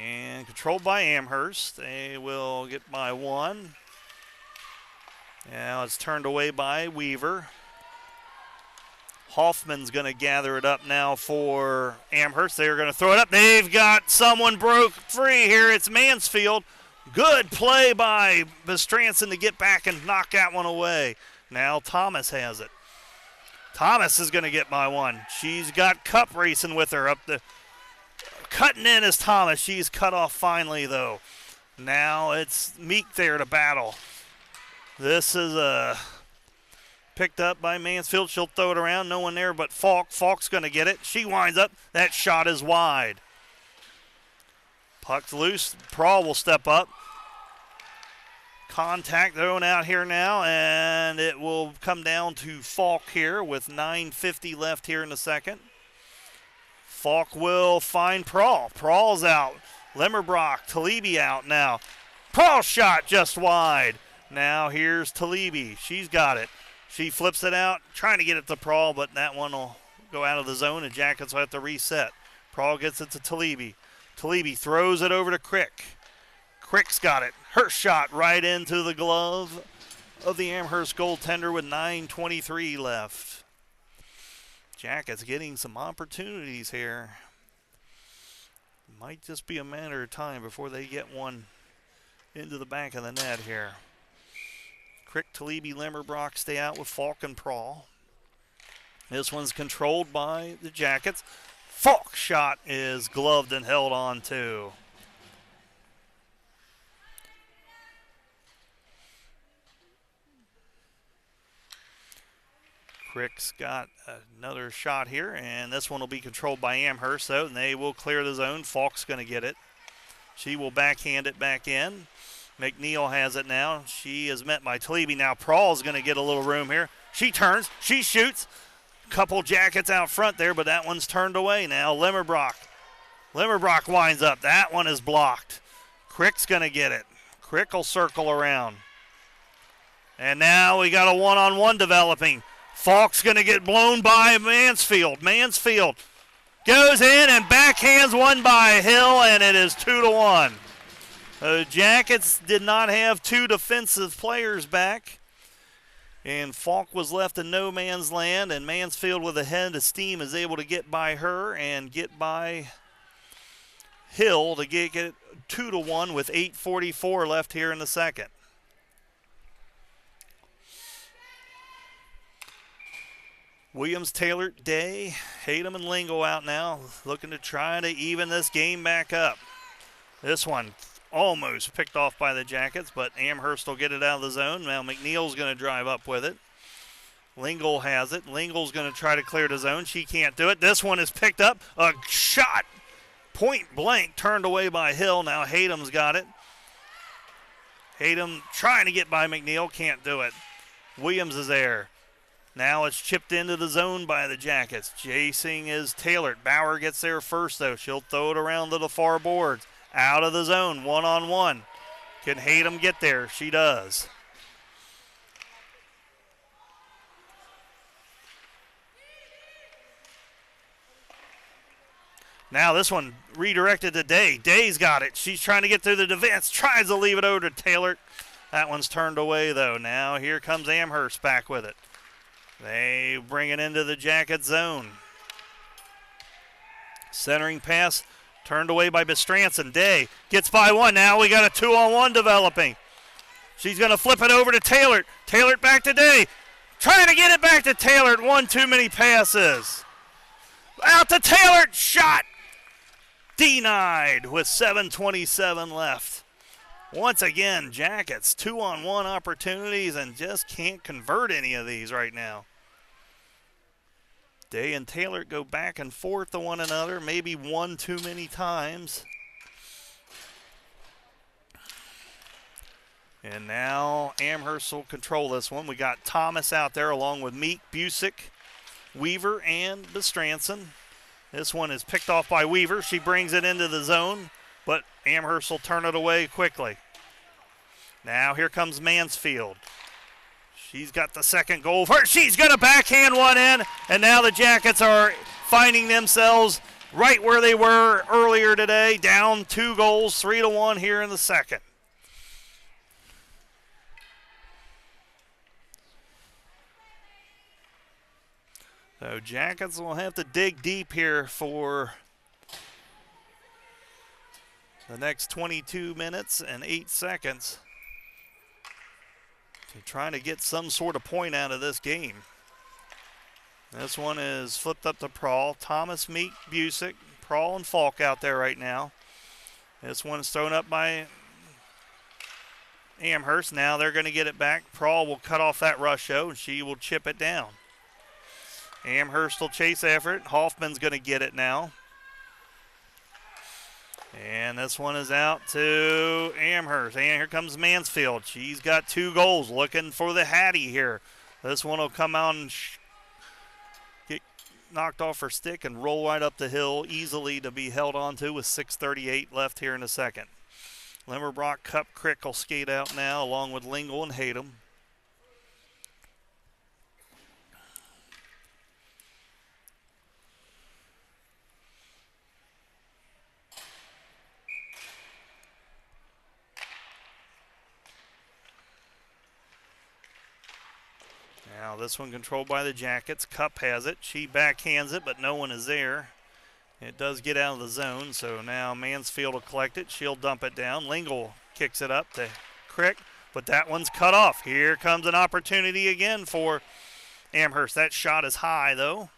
And controlled by Amherst. They will get by one. Now it's turned away by Weaver. Hoffman's going to gather it up now for Amherst. They're going to throw it up. They've got someone broke free here. It's Mansfield. Good play by Bestranson to get back and knock that one away. Now Thomas has it. Thomas is going to get by one. She's got Cup racing with her up the... Cutting in is Thomas. She's cut off finally, though. Now it's Meek there to battle. This is picked up by Mansfield. She'll throw it around. No one there but Falk. Falk's going to get it. She winds up. That shot is wide. Puck's loose. Prawl will step up. Contact thrown out here now, and it will come down to Falk here with 9:50 left here in the second. Falk will find Prawl. Prawl's out. Limmerbrock, Talibi out now. Prawl shot just wide. Now here's Talibi. She's got it. She flips it out, trying to get it to Prawl, but that one will go out of the zone, and Jackets will have to reset. Prawl gets it to Talibi. Talibi throws it over to Crick. Crick's got it. Her shot right into the glove of the Amherst goaltender with 9:23 left. Jackets getting some opportunities here. Might just be a matter of time before they get one into the back of the net here. Crick, Talibi, Limmerbrock stay out with Falk and Prawl. This one's controlled by the Jackets. Falk's shot is gloved and held on to. Crick's got another shot here, and this one will be controlled by Amherst, though, and they will clear the zone. Falk's going to get it. She will backhand it back in. McNeil has it now. She is met by Talebe. Now Prahl's going to get a little room here. She turns. She shoots. Couple Jackets out front there, but that one's turned away now. Limmerbrock winds up. That one is blocked. Crick's going to get it. Crick will circle around. And now we got a one-on-one developing. Falk's going to get blown by Mansfield. Mansfield goes in and backhands one by Hill, and it is 2-1. The Jackets did not have two defensive players back, and Falk was left in no man's land, and Mansfield with a head of steam is able to get by her and get by Hill to get it 2-1 with 8:44 left here in the second. Williams, Taylor, Day, Hayden, and Lingo out now, looking to try to even this game back up. This one almost picked off by the Jackets, but Amherst will get it out of the zone. Now McNeil's going to drive up with it. Lingle has it. Lingle's going to try to clear the zone. She can't do it. This one is picked up. A shot, point blank, turned away by Hill. Now Hayden's got it. Hayden trying to get by McNeil, can't do it. Williams is there. Now it's chipped into the zone by the Jackets. Chasing is Taylor. Bauer gets there first, though. She'll throw it around to the far boards. Out of the zone, one-on-one. Can Hayden get there? She does. Now this one redirected to Day. Day's got it. She's trying to get through the defense. Tries to leave it over to Taylor. That one's turned away, though. Now here comes Amherst back with it. They bring it into the Jacket zone. Centering pass turned away by Bestranson. Day gets by one. Now we got a 2-on-1 developing. She's going to flip it over to Taylor. Taylor back to Day. Trying to get it back to Taylor. One too many passes. Out to Taylor. Shot. Denied with 7:27 left. Once again, Jackets 2-on-1 opportunities and just can't convert any of these right now. Day and Taylor go back and forth to one another, maybe one too many times. And now Amherst will control this one. We got Thomas out there along with Meek, Busick, Weaver, and Bestranson. This one is picked off by Weaver. She brings it into the zone, but Amherst will turn it away quickly. Now here comes Mansfield. She's got the second goal for her. She's going to backhand one in, and now the Jackets are finding themselves right where they were earlier today, down 2 goals, 3-1 here in the second. So Jackets will have to dig deep here for the next 22 minutes and 8 seconds. They're trying to get some sort of point out of this game. This one is flipped up to Prahl. Thomas, Meek, Busick, Prahl, and Falk out there right now. This one is thrown up by Amherst. Now they're going to get it back. Prahl will cut off that rush, though, and she will chip it down. Amherst will chase after it. Hoffman's going to get it now. And this one is out to Amherst. And here comes Mansfield. She's got 2 goals, looking for the Hattie here. This one will come out and get knocked off her stick and roll right up the hill, easily to be held onto with 6:38 left here in the second. Limmerbrock, Cup, Crick will skate out now along with Lingle and Hayden. Now this one controlled by the Jackets. Cup has it. She backhands it, but no one is there. It does get out of the zone, so now Mansfield will collect it. She'll dump it down. Lingle kicks it up to Crick, but that one's cut off. Here comes an opportunity again for Amherst. That shot is high, though.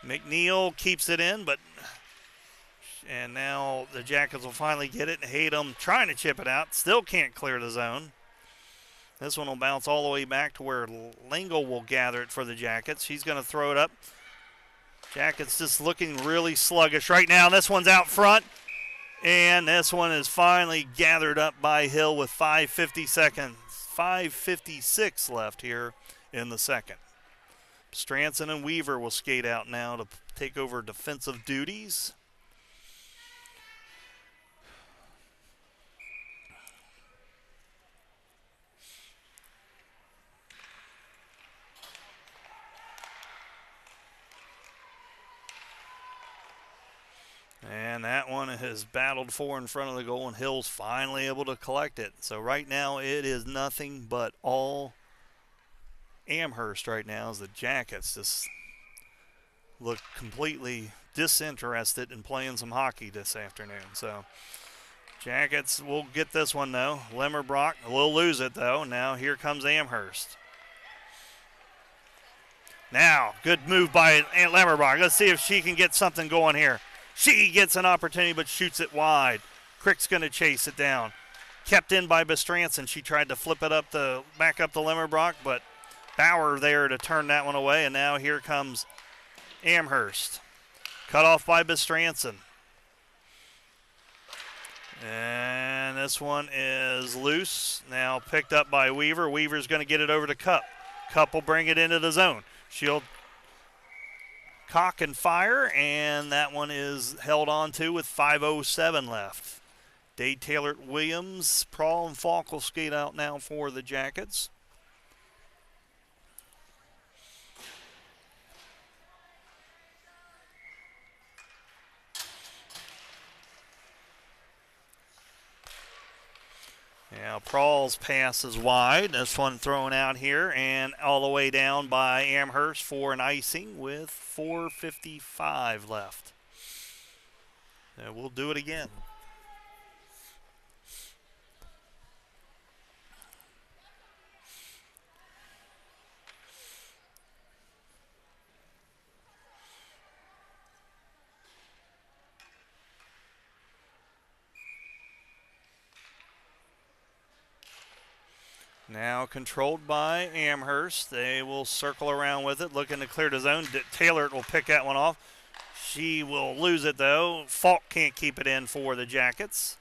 McNeil keeps it in, and now the Jackets will finally get it. Hayden trying to chip it out. Still can't clear the zone. This one will bounce all the way back to where Lingle will gather it for the Jackets. She's going to throw it up. Jackets just looking really sluggish right now. This one's out front. And this one is finally gathered up by Hill with 5:56 left here in the second. Stranson and Weaver will skate out now to take over defensive duties. And that one has battled for in front of the goal, and Hill's finally able to collect it. So right now it is nothing but all Amherst right now as the Jackets just look completely disinterested in playing some hockey this afternoon. So Jackets will get this one though. Limmerbrock will lose it though. Now here comes Amherst. Now, good move by Limmerbrock. Let's see if she can get something going here. She gets an opportunity but shoots it wide. Crick's going to chase it down. Kept in by Bestranson. She tried to flip it up back up to Limmerbrock, but Bauer there to turn that one away. And now here comes Amherst. Cut off by Bestranson. And this one is loose. Now picked up by Weaver. Weaver's going to get it over to Cup. Cup will bring it into the zone. She'll cock and fire, and that one is held on to with 5:07 left. Day Taylor Williams, Prawl, and Falk will skate out now for the Jackets. Now Prawl's pass is wide. This one thrown out here and all the way down by Amherst for an icing with 4:55 left. And we'll do it again. Now controlled by Amherst. They will circle around with it, looking to clear the zone. Taylor will pick that one off. She will lose it, though. Falk can't keep it in for the Jackets.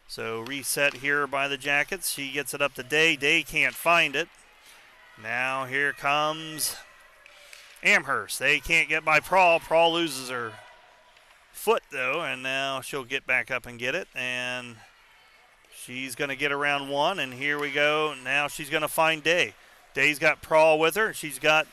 So reset here by the Jackets. She gets it up to Day. Day can't find it. Now here comes Amherst. They can't get by Prawl. Prawl loses her foot, though, and now she'll get back up and get it. And she's going to get around one, and here we go. Now she's going to find Day. Day's got Prawl with her. She's got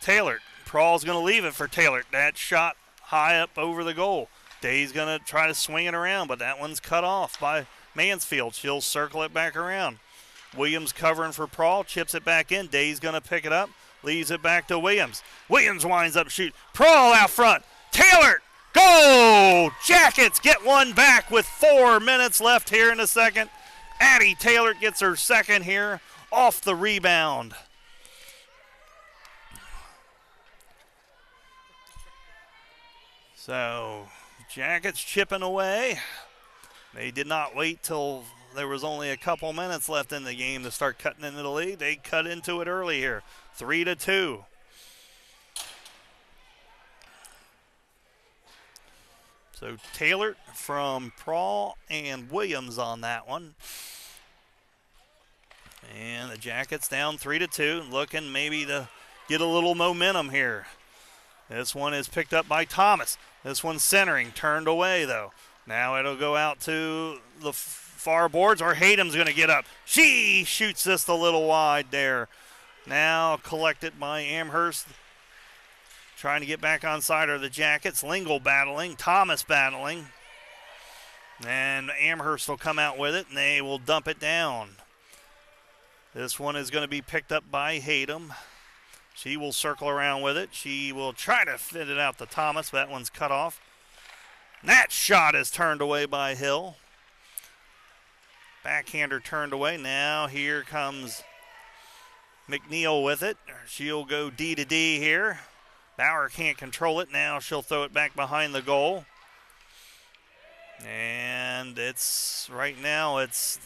Taylor. Prawl's going to leave it for Taylor. That shot high up over the goal. Day's going to try to swing it around, but that one's cut off by Mansfield. She'll circle it back around. Williams covering for Prawl, chips it back in. Day's going to pick it up, leaves it back to Williams. Williams winds up shoot. Prawl out front. Taylor! Go! Jackets get one back with 4 minutes left here in the second. Addie Taylor gets her second here off the rebound. So, Jackets chipping away. They did not wait till there was only a couple minutes left in the game to start cutting into the lead. They cut into it early here, 3-2. So Taylor from Prawl and Williams on that one. And the Jackets down 3-2, looking maybe to get a little momentum here. This one is picked up by Thomas. This one's centering, turned away though. Now it'll go out to the far boards, or Haydom's going to get up. She shoots this a little wide there. Now collected by Amherst. Trying to get back on side are the Jackets. Lingle battling, Thomas battling. And Amherst will come out with it, and they will dump it down. This one is going to be picked up by Haydom. She will circle around with it. She will try to fit it out to Thomas. That one's cut off. And that shot is turned away by Hill. Backhander turned away. Now here comes McNeil with it. She'll go D to D here. Bauer can't control it. Now she'll throw it back behind the goal. And right now it's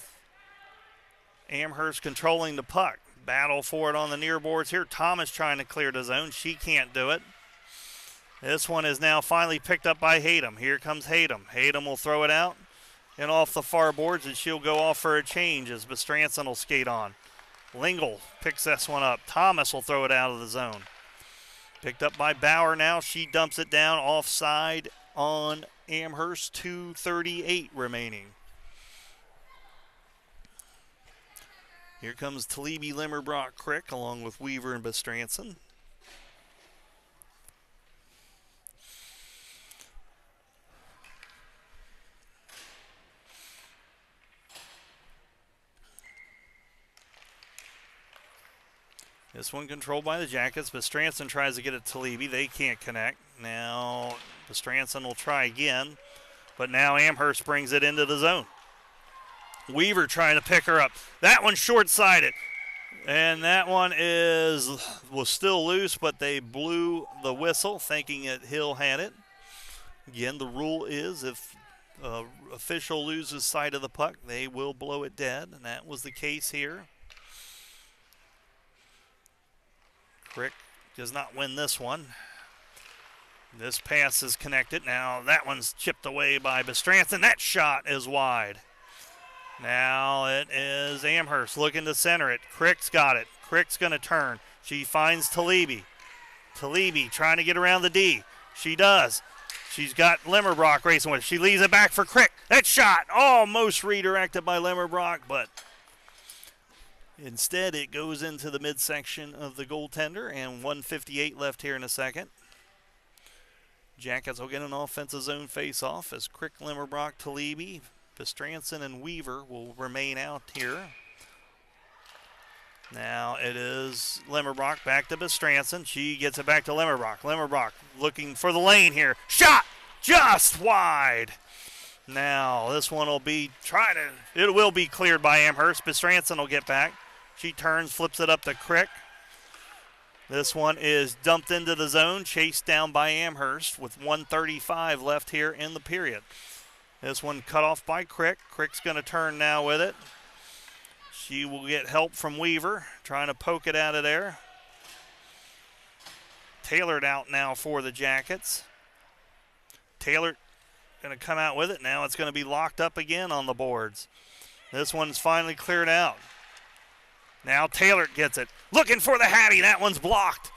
Amherst controlling the puck. Battle for it on the near boards here. Thomas trying to clear the zone. She can't do it. This one is now finally picked up by Hayden. Here comes Hayden. Hayden will throw it out and off the far boards, and she'll go off for a change as Bestranson will skate on. Lingle picks this one up. Thomas will throw it out of the zone. Picked up by Bauer now. She dumps it down offside on Amherst. 2:38 remaining. Here comes Talebe, Limmerbrock, Crick along with Weaver and Bestranson. This one controlled by the Jackets. Bestranson tries to get it to Talebe. They can't connect. Now Bestranson will try again, but now Amherst brings it into the zone. Weaver trying to pick her up. That one's short-sided, and that one was still loose, but they blew the whistle thinking that Hill had it. Again, the rule is if official loses sight of the puck, they will blow it dead, and that was the case here. Crick does not win this one. This pass is connected. Now that one's chipped away by Bestranson. That shot is wide. Now it is Amherst looking to center it. Crick's got it. Crick's going to turn. She finds Talebe. Talebe trying to get around the D. She does. She's got Limmerbrock racing with it. She leaves it back for Crick. That shot almost redirected by Limmerbrock, but instead, it goes into the midsection of the goaltender, and 1:58 left here in a second. Jackets will get an offensive zone face-off as Crick, Limmerbrock, Talebe, Bestranson, and Weaver will remain out here. Now it is Limmerbrock back to Bestranson. She gets it back to Limmerbrock. Limmerbrock looking for the lane here. Shot just wide. Now this one will be it will be cleared by Amherst. Bestranson will get back. She turns, flips it up to Crick. This one is dumped into the zone, chased down by Amherst with 1:35 left here in the period. This one cut off by Crick. Crick's going to turn now with it. She will get help from Weaver, trying to poke it out of there. Tailored out now for the Jackets. Taylor going to come out with it. Now it's going to be locked up again on the boards. This one's finally cleared out. Now Taylor gets it. Looking for the Hattie. That one's blocked.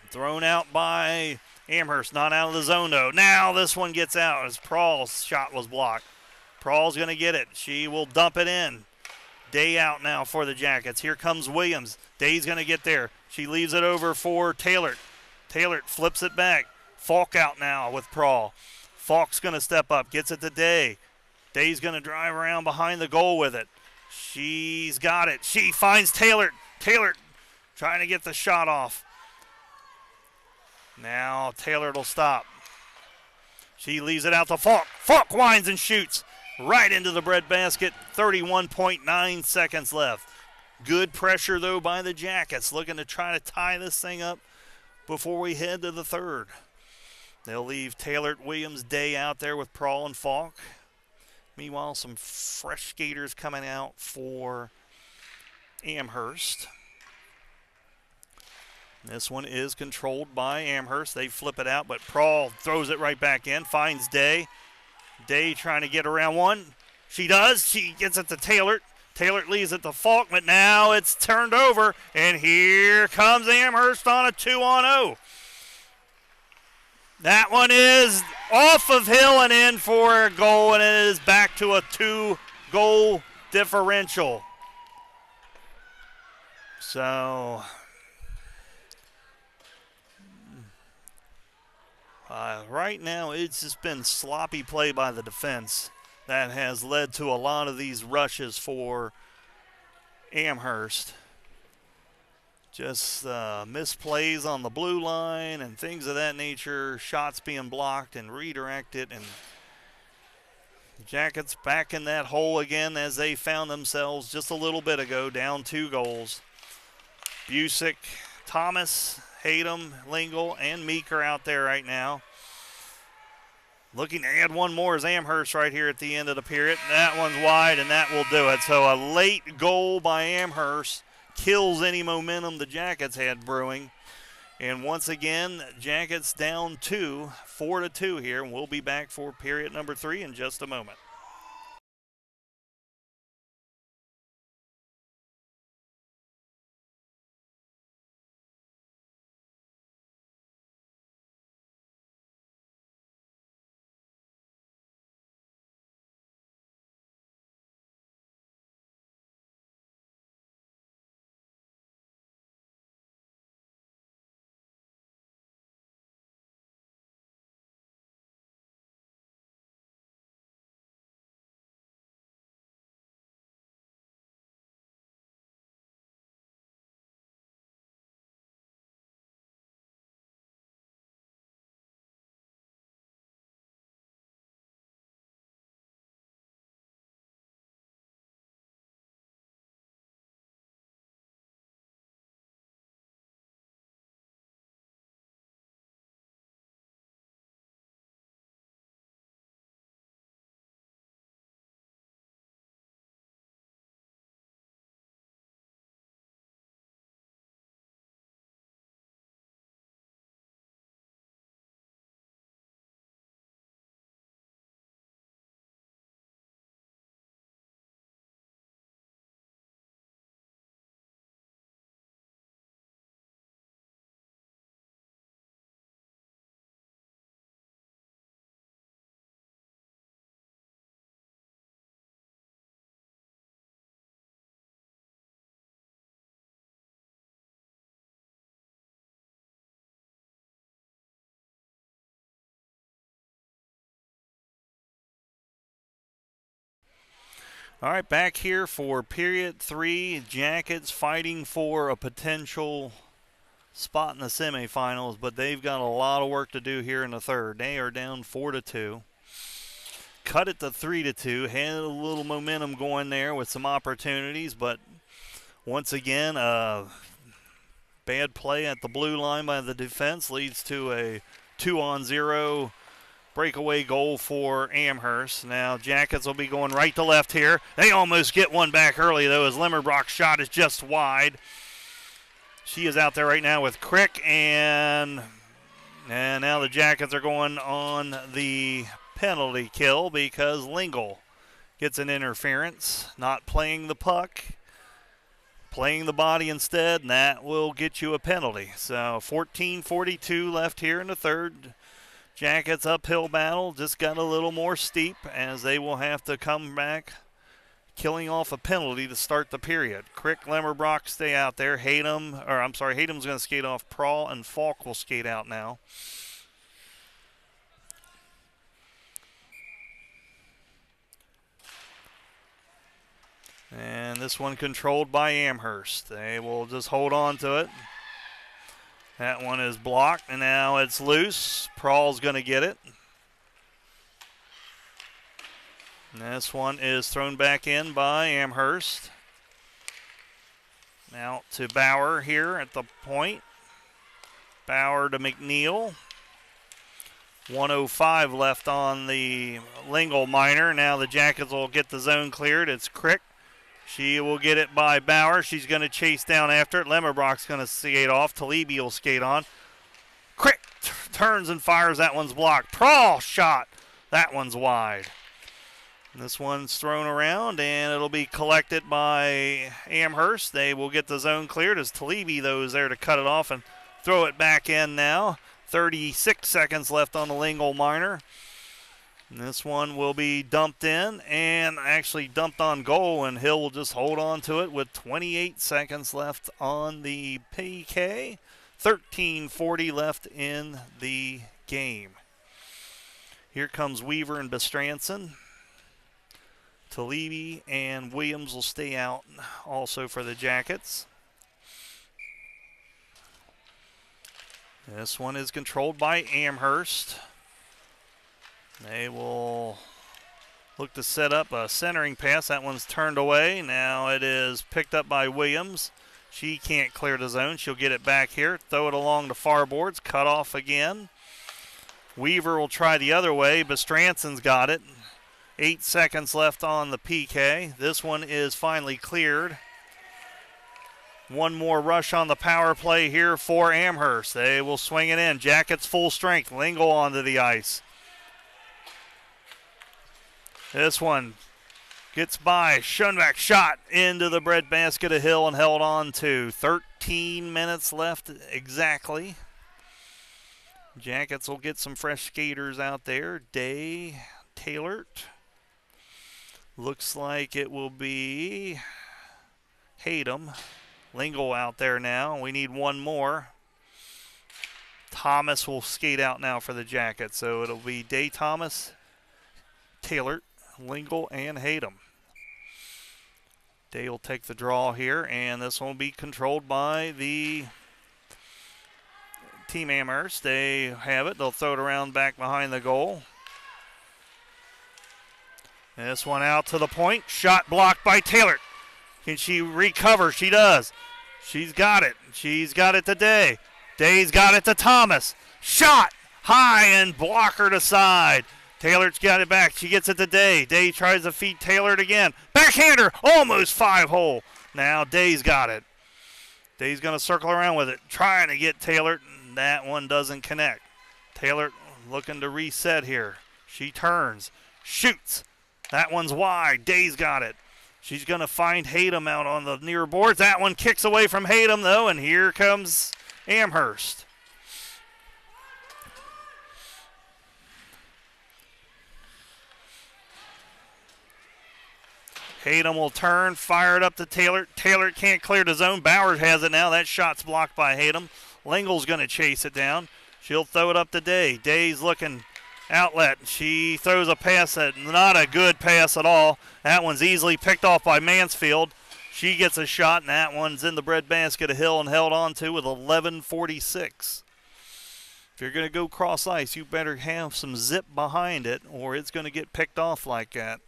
Thrown out by Amherst. Not out of the zone, though. Now this one gets out as Prahl's shot was blocked. Prahl's going to get it. She will dump it in. Day out now for the Jackets. Here comes Williams. Day's going to get there. She leaves it over for Taylor. Taylor flips it back. Falk out now with Prahl. Falk's going to step up. Gets it to Day. Day's going to drive around behind the goal with it. She's got it. She finds Taylor. Taylor trying to get the shot off. Now Taylor will stop. She leaves it out to Falk. Falk winds and shoots right into the breadbasket. 31.9 seconds left. Good pressure, though, by the Jackets, looking to try to tie this thing up before we head to the third. They'll leave Taylor, Williams, Day out there with Prahl and Falk. Meanwhile, some fresh skaters coming out for Amherst. This one is controlled by Amherst. They flip it out, but Prahl throws it right back in, finds Day. Day trying to get around one. She does. She gets it to Taylor. Taylor leaves it to Falk, but now it's turned over, and here comes Amherst on a 2-on-0. That one is off of Hill and in for a goal, and it is back to a 2-goal differential. So right now it's just been sloppy play by the defense that has led to a lot of these rushes for Amherst. Just misplays on the blue line and things of that nature, shots being blocked and redirected, and the Jackets back in that hole again as they found themselves just a little bit ago, down 2 goals. Busick, Thomas, Hayden, Lingle, and Meek are out there right now. Looking to add one more is Amherst right here at the end of the period. That one's wide, and that will do it. So a late goal by Amherst kills any momentum the Jackets had brewing. And once again, Jackets down 4-2 here. And we'll be back for period number 3 in just a moment. All right, back here for period 3. Jackets fighting for a potential spot in the semifinals, but they've got a lot of work to do here in the third. They are down 4-2. Cut it to 3-2. Had a little momentum going there with some opportunities, but once again, bad play at the blue line by the defense leads to a 2-on-0 breakaway goal for Amherst. Now Jackets will be going right to left here. They almost get one back early, though, as Limmerbrock's shot is just wide. She is out there right now with Crick, and now the Jackets are going on the penalty kill because Lingle gets an interference, not playing the puck, playing the body instead, and that will get you a penalty. So 14:42 left here in the third. Jackets uphill battle just got a little more steep as they will have to come back killing off a penalty to start the period. Crick, Lemmerbrock stay out there. Hatem's going to skate off. Prawl and Falk will skate out now. And this one controlled by Amherst. They will just hold on to it. That one is blocked, and now it's loose. Prawl's going to get it. And this one is thrown back in by Amherst. Now to Bauer here at the point. Bauer to McNeil. 1:05 left on the Lingle minor. Now the Jackets will get the zone cleared. It's Crick. She will get it by Bauer. She's going to chase down after it. Lemmerbrock's going to skate off. Talibi will skate on. Crick turns and fires. That one's blocked. Prawl shot. That one's wide. This one's thrown around, and it'll be collected by Amherst. They will get the zone cleared as Talibi, though, is there to cut it off and throw it back in now. 36 seconds left on the Lingle minor. And this one will be dumped in and actually dumped on goal, and Hill will just hold on to it with 28 seconds left on the PK. 13:40 left in the game. Here comes Weaver and Bestranson. Talibi and Williams will stay out also for the Jackets. This one is controlled by Amherst. They will look to set up a centering pass. That one's turned away. Now it is picked up by Williams. She can't clear the zone. She'll get it back here. Throw it along the far boards. Cut off again. Weaver will try the other way. Bestranson's got it. 8 seconds left on the PK. This one is finally cleared. One more rush on the power play here for Amherst. They will swing it in. Jackets full strength. Lingle onto the ice. This one gets by. Schoenbeck shot into the breadbasket of Hill and held on to. 13 minutes left exactly. Jackets will get some fresh skaters out there. Day, Taylort. Looks like it will be Hayden. Lingle out there now. We need one more. Thomas will skate out now for the Jackets. So it'll be Day Thomas, Taylort, Lingle, and Hayden. Day will take the draw here, and this one will be controlled by the Team Amherst. They have it. They'll throw it around back behind the goal. This one out to the point. Shot blocked by Taylor. Can she recover? She does. She's got it. She's got it to Day. Day's got it to Thomas. Shot high and blockered aside. Taylor's got it back. She gets it to Day. Day tries to feed Taylor again. Backhander, almost 5-hole. Now Day's got it. Day's going to circle around with it, trying to get Taylor. That one doesn't connect. Taylor looking to reset here. She turns, shoots. That one's wide. Day's got it. She's going to find Hayden out on the near boards. That one kicks away from Hayden, though, and here comes Amherst. Hayden will turn, fire it up to Taylor. Taylor can't clear the zone. Bowers has it now. That shot's blocked by Hayden. Lingle's going to chase it down. She'll throw it up to Day. Day's looking outlet. She throws a pass that not a good pass at all. That one's easily picked off by Mansfield. She gets a shot, and that one's in the breadbasket of Hill and held on to with 11:46. If you're going to go cross ice, you better have some zip behind it, or it's going to get picked off like that.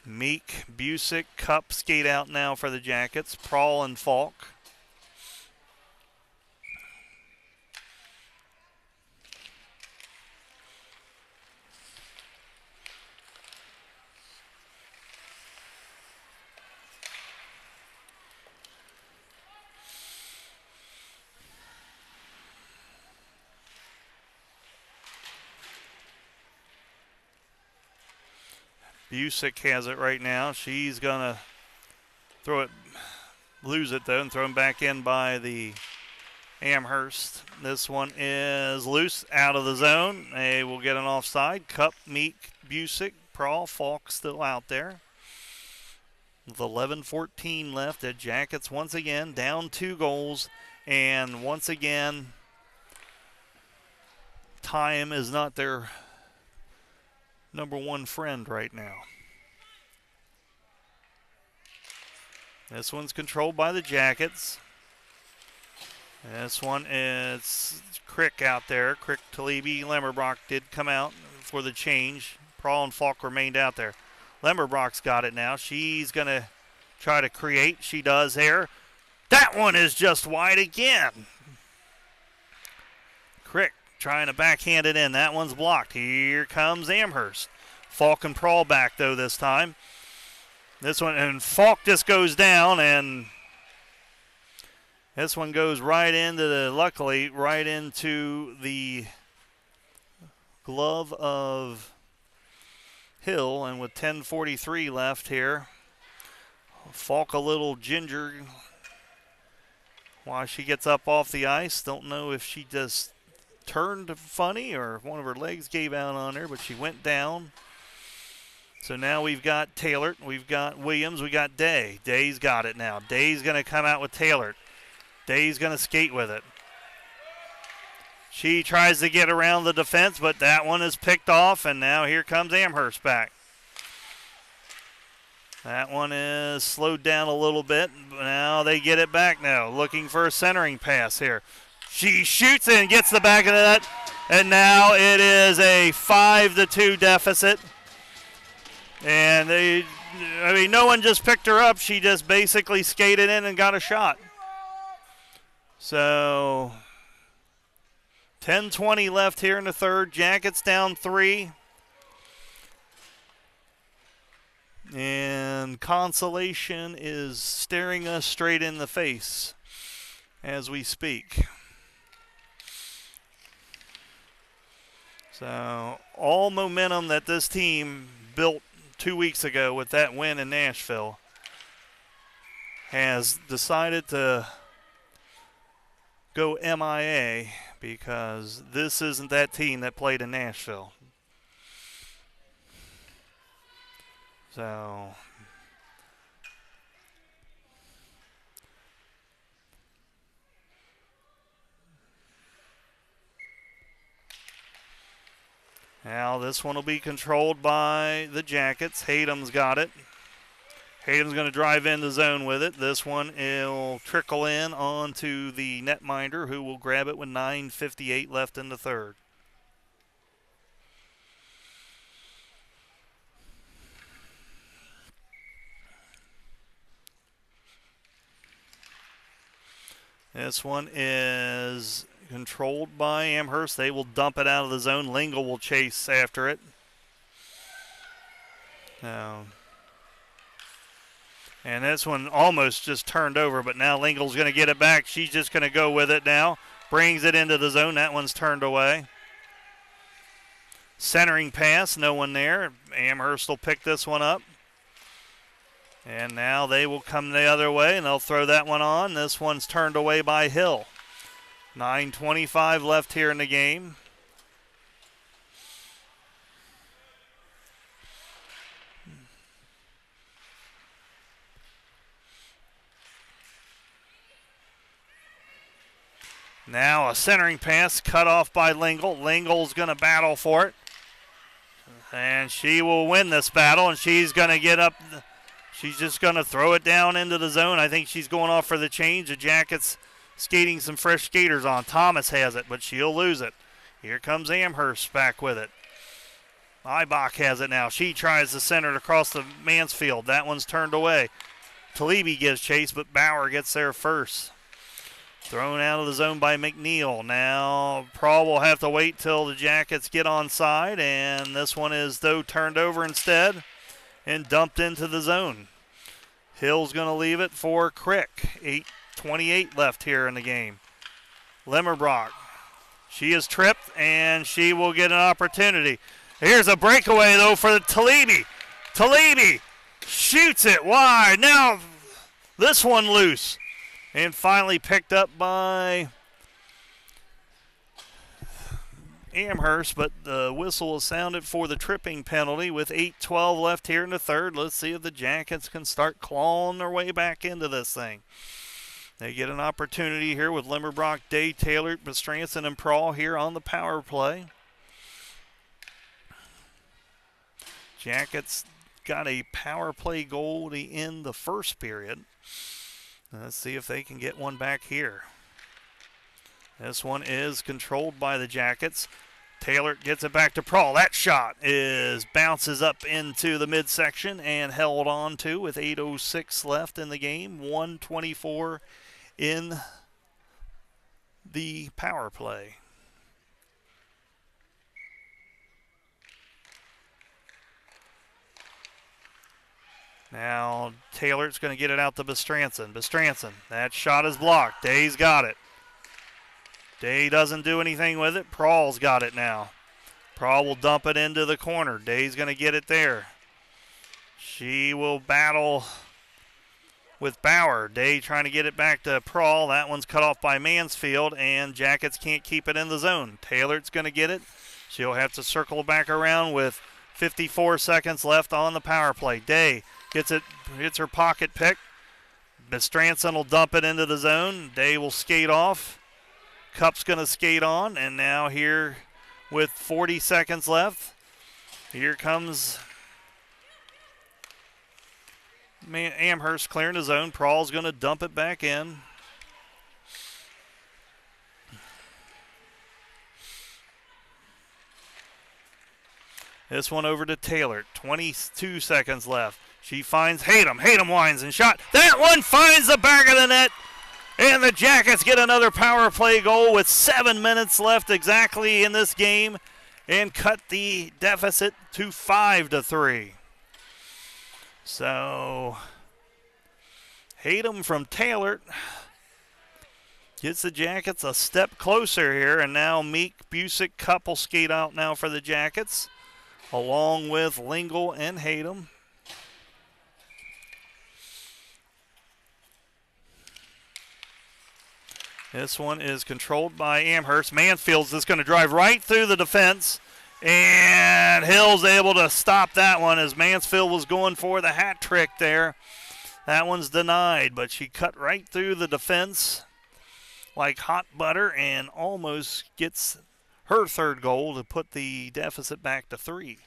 Meek, Busick, Cup skate out now for the Jackets. Prawl and Falk. Busick has it right now. She's going to throw it, lose it though, and throw him back in by the Amherst. This one is loose, out of the zone. They will get an offside. Cup, Meek, Busick, Prawl, Falk still out there. With 11:14 left, the Jackets once again down 2 goals, and once again, time is not their number one friend right now. This one's controlled by the Jackets. This one is Crick out there. Crick, Talibi, Lemmerbrock did come out for the change. Prawl and Falk remained out there. Lemmerbrock's got it now. She's going to try to create. She does here. That one is just wide again. Crick trying to backhand it in. That one's blocked. Here comes Amherst. Falk and Prawl back, though, this time. This one, and Falk just goes down, and this one goes right into luckily, right into the glove of Hill, and with 10:43 left here, Falk a little ginger while she gets up off the ice. Don't know if she just turned funny or if one of her legs gave out on her, but she went down. So now we've got Taylor, we've got Williams, we got Day. Day's got it now. Day's going to come out with Taylor. Day's going to skate with it. She tries to get around the defense, but that one is picked off, and now here comes Amherst back. That one is slowed down a little bit. Now they get it back now, looking for a centering pass here. She shoots and gets the back of the net, and now it is a 5-2 deficit. And no one just picked her up. She just basically skated in and got a shot. So 10:20 left here in the third. Jackets down 3. And consolation is staring us straight in the face as we speak. So all momentum that this team built 2 weeks ago with that win in Nashville has decided to go MIA because this isn't that team that played in Nashville. So now this one will be controlled by the Jackets. Haydom's got it. Haydom's going to drive into zone with it. This one will trickle in onto the netminder, who will grab it with 9:58 left in the third. This one is controlled by Amherst. They will dump it out of the zone. Lingle will chase after it. Now, and this one almost just turned over, but now Lingle's going to get it back. She's just going to go with it now. Brings it into the zone. That one's turned away. Centering pass, no one there. Amherst will pick this one up. And now they will come the other way, and they'll throw that one on. This one's turned away by Hill. 9:25 left here in the game. Now a centering pass cut off by Lingle. Lingle's going to battle for it. And she will win this battle, and she's going to get up. She's just going to throw it down into the zone. I think she's going off for the change. The Jackets skating some fresh skaters on. Thomas has it, but she'll lose it. Here comes Amherst back with it. Ibach has it now. She tries to center it across the Mansfield. That one's turned away. Talibi gives chase, but Bauer gets there first. Thrown out of the zone by McNeil. Now Prawl will have to wait till the Jackets get onside, and this one is, though, turned over instead and dumped into the zone. Hill's going to leave it for Crick. 8:28 left here in the game. Limmerbrock. She is tripped, and she will get an opportunity. Here's a breakaway, though, for the Talibi. Talibi shoots it wide. Now this one loose. And finally picked up by Amherst, but the whistle is sounded for the tripping penalty with 8:12 left here in the third. Let's see if the Jackets can start clawing their way back into this thing. They get an opportunity here with Limmerbrock, Day, Taylor, Bestranson, and Prawl here on the power play. Jackets got a power play goal to end the first period. Let's see if they can get one back here. This one is controlled by the Jackets. Taylor gets it back to Prawl. That shot bounces up into the midsection and held on to with 8:06 left in the game. 1:24 in the power play. Now Taylor's going to get it out to Bestranson. Bestranson, that shot is blocked. Day's got it. Day doesn't do anything with it. Prawl's got it now. Prawl will dump it into the corner. Day's going to get it there. She will battle with Bauer. Day trying to get it back to Prawl. That one's cut off by Mansfield, and Jackets can't keep it in the zone. Taylor's going to get it. She'll have to circle back around with 54 seconds left on the power play. Day gets her pocket pick. Bestranson will dump it into the zone. Day will skate off. Cup's going to skate on, and now here with 40 seconds left, here comes Amherst clearing the zone. Prawl's going to dump it back in. This one over to Taylor. 22 seconds left. She finds Haytom. Haytom winds and shot. That one finds the back of the net. And the Jackets get another power play goal with 7 minutes left exactly in this game and cut the deficit to 5-3. So Hayden from Taylor gets the Jackets a step closer here, and now Meek, Busick, couple skate out now for the Jackets, along with Lingle and Hayden. This one is controlled by Amherst. Mansfield's just going to drive right through the defense, and Hill's able to stop that one as Mansfield was going for the hat trick there. That one's denied, but she cut right through the defense like hot butter and almost gets her third goal to put the deficit back to 3.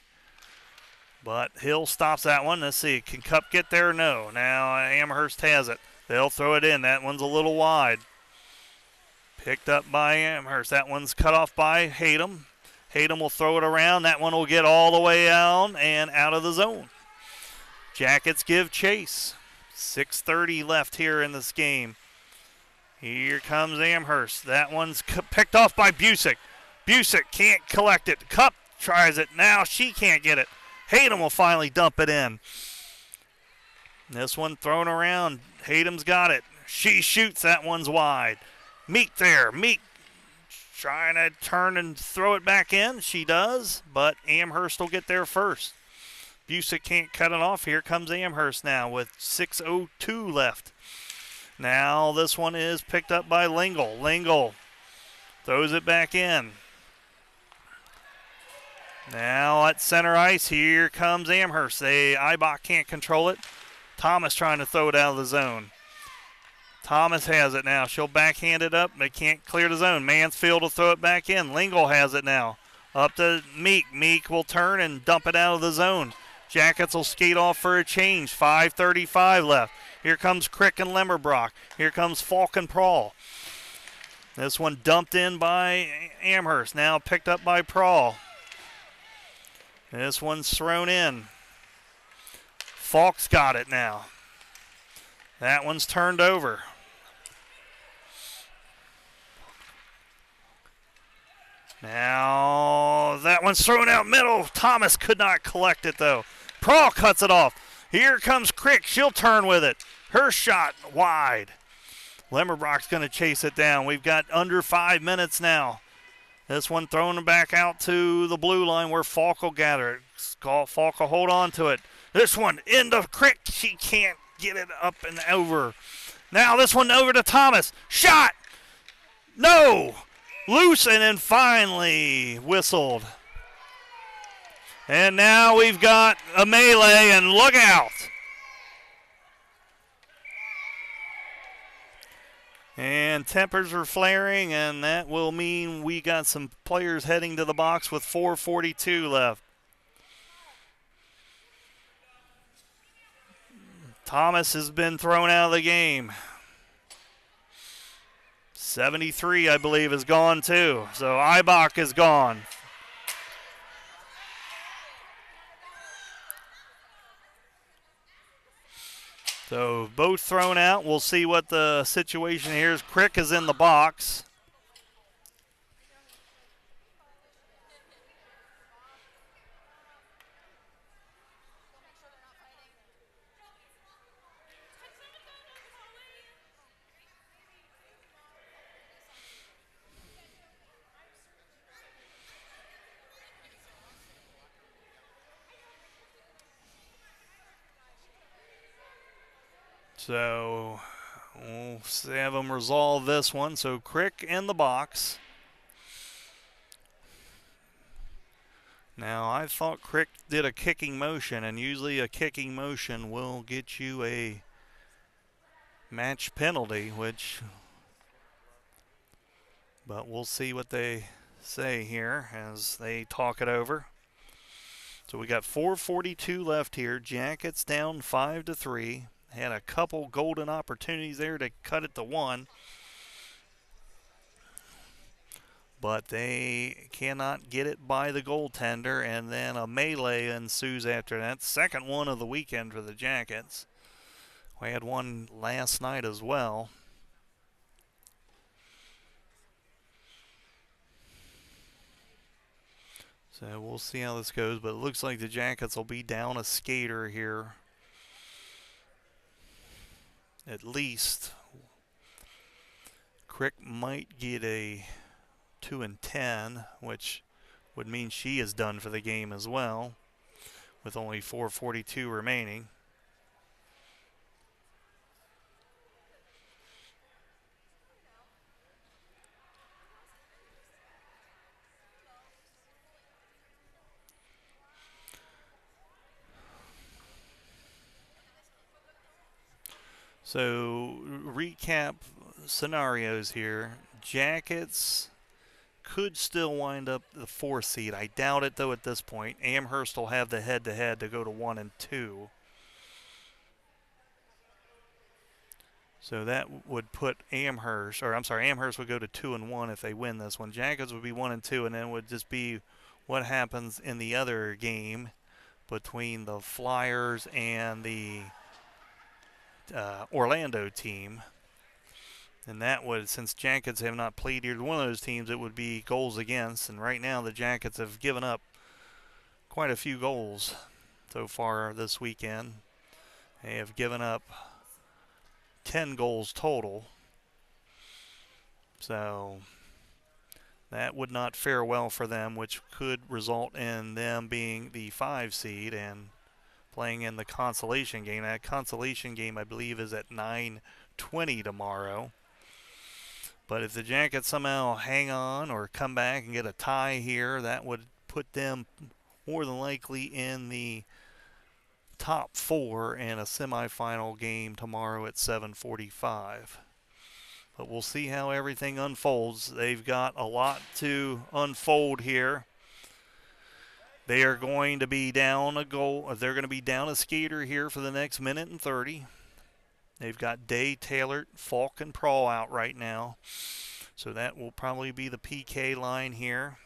But Hill stops that one. Let's see, can Cup get there? No. Now Amherst has it. They'll throw it in. That one's a little wide. Picked up by Amherst. That one's cut off by Hayden. Hayden will throw it around. That one will get all the way out and out of the zone. Jackets give chase. 6:30 left here in this game. Here comes Amherst. That one's picked off by Busick. Busick can't collect it. Cup tries it. Now she can't get it. Hayden will finally dump it in. This one thrown around. Hayden's got it. She shoots. That one's wide. Meek there. Meek trying to turn and throw it back in. She does, but Amherst will get there first. Busick can't cut it off. Here comes Amherst now with 6:02 left. Now this one is picked up by Lingle. Lingle throws it back in. Now at center ice, here comes Amherst. Ibach can't control it. Thomas trying to throw it out of the zone. Thomas has it now. She'll backhand it up. They can't clear the zone. Mansfield will throw it back in. Lingle has it now. Up to Meek. Meek will turn and dump it out of the zone. Jackets will skate off for a change. 5:35 left. Here comes Crick and Lemmerbrock. Here comes Falk and Prawl. This one dumped in by Amherst. Now picked up by Prawl. This one's thrown in. Falk's got it now. That one's turned over. Now that one's thrown out middle. Thomas could not collect it though. Prawl cuts it off. Here comes Crick. She'll turn with it. Her shot wide. Lemmerbrock's going to chase it down. We've got under 5 minutes now. This one thrown back out to the blue line where Falk will gather it. Falk will hold on to it. This one into Crick. She can't get it up and over. Now this one over to Thomas. Shot! No! Loose and then finally whistled. And now we've got a melee and look out. And tempers are flaring, and that will mean we got some players heading to the box with 4:42 left. Thomas has been thrown out of the game. 73, I believe, is gone too. So Ibach is gone. So both thrown out. We'll see what the situation here is. Crick is in the box. So we'll have them resolve this one. So Crick in the box. Now I thought Crick did a kicking motion, and usually a kicking motion will get you a match penalty, but we'll see what they say here as they talk it over. So we got 4:42 left here. Jackets down 5-3. Had a couple golden opportunities there to cut it to 1. But they cannot get it by the goaltender, and then a melee ensues after that. Second one of the weekend for the Jackets. We had one last night as well. So we'll see how this goes, but it looks like the Jackets will be down a skater here at least. Crick might get a 2-10, which would mean she is done for the game as well, with only 4:42 remaining. So, recap scenarios here. Jackets could still wind up the 4 seed. I doubt it, though, at this point. Amherst will have the head-to-head to go to 1 and 2. So that would put Amherst would go to 2 and 1 if they win this one. Jackets would be 1 and 2, and then it would just be what happens in the other game between the Flyers and the Orlando team. And that would, since Jackets have not played either one of those teams, it would be goals against. And right now the Jackets have given up quite a few goals so far this weekend. They have given up 10 goals total. So that would not fare well for them, which could result in them being the 5 seed and playing in the consolation game. That consolation game, I believe, is at 9:20 tomorrow. But if the Jackets somehow hang on or come back and get a tie here, that would put them more than likely in the top 4 in a semifinal game tomorrow at 7:45. But we'll see how everything unfolds. They've got a lot to unfold here. They are going to be down a goal. They're going to be down a skater here for the next minute and 30. They've got Day, Taylor, Falk, and Prawl out right now. So that will probably be the PK line here.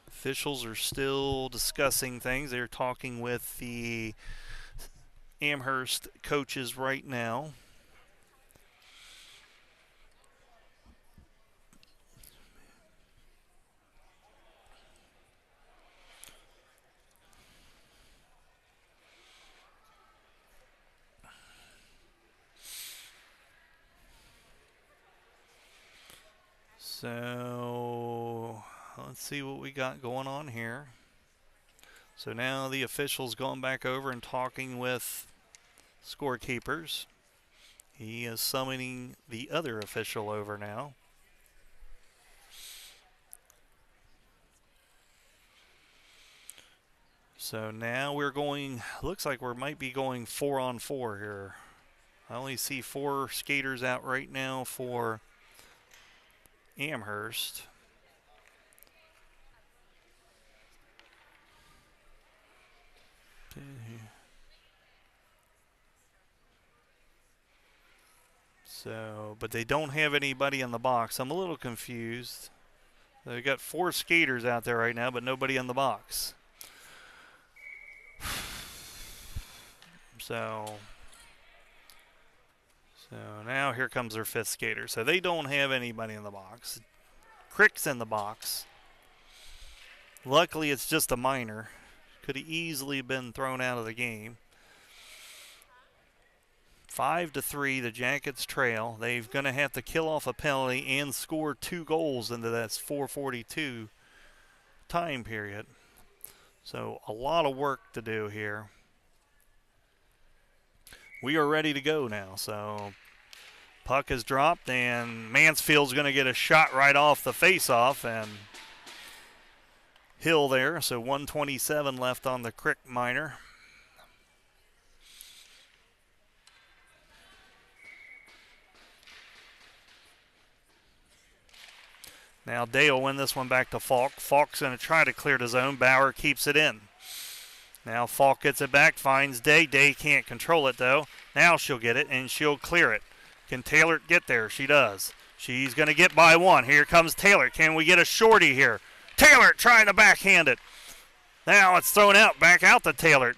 Officials are still discussing things. They're talking with the Amherst coaches right now. So let's see what we got going on here. So now the official's going back over and talking with scorekeepers. He is summoning the other official over now. So now we're going, looks like we might be going 4-on-4 here. I only see 4 skaters out right now for Amherst. So, but they don't have anybody in the box. I'm a little confused. They've got 4 skaters out there right now, but nobody in the box. So now here comes their 5th skater. So they don't have anybody in the box. Crick's in the box. Luckily, it's just a minor. Could have easily been thrown out of the game. 5-3, the Jackets trail. They're going to have to kill off a penalty and score 2 goals into that 4:42 time period. So a lot of work to do here. We are ready to go now. So puck is dropped, and Mansfield's going to get a shot right off the face-off, and Hill there. So 1:27 left on the Crick minor. Now Day will win this one back to Falk. Falk's going to try to clear the zone. Bauer keeps it in. Now Falk gets it back, finds Day. Day can't control it, though. Now she'll get it, and she'll clear it. Can Taylor get there? She does. She's going to get by one. Here comes Taylor. Can we get a shorty here? Taylor trying to backhand it. Now it's thrown out, back out to Taylor.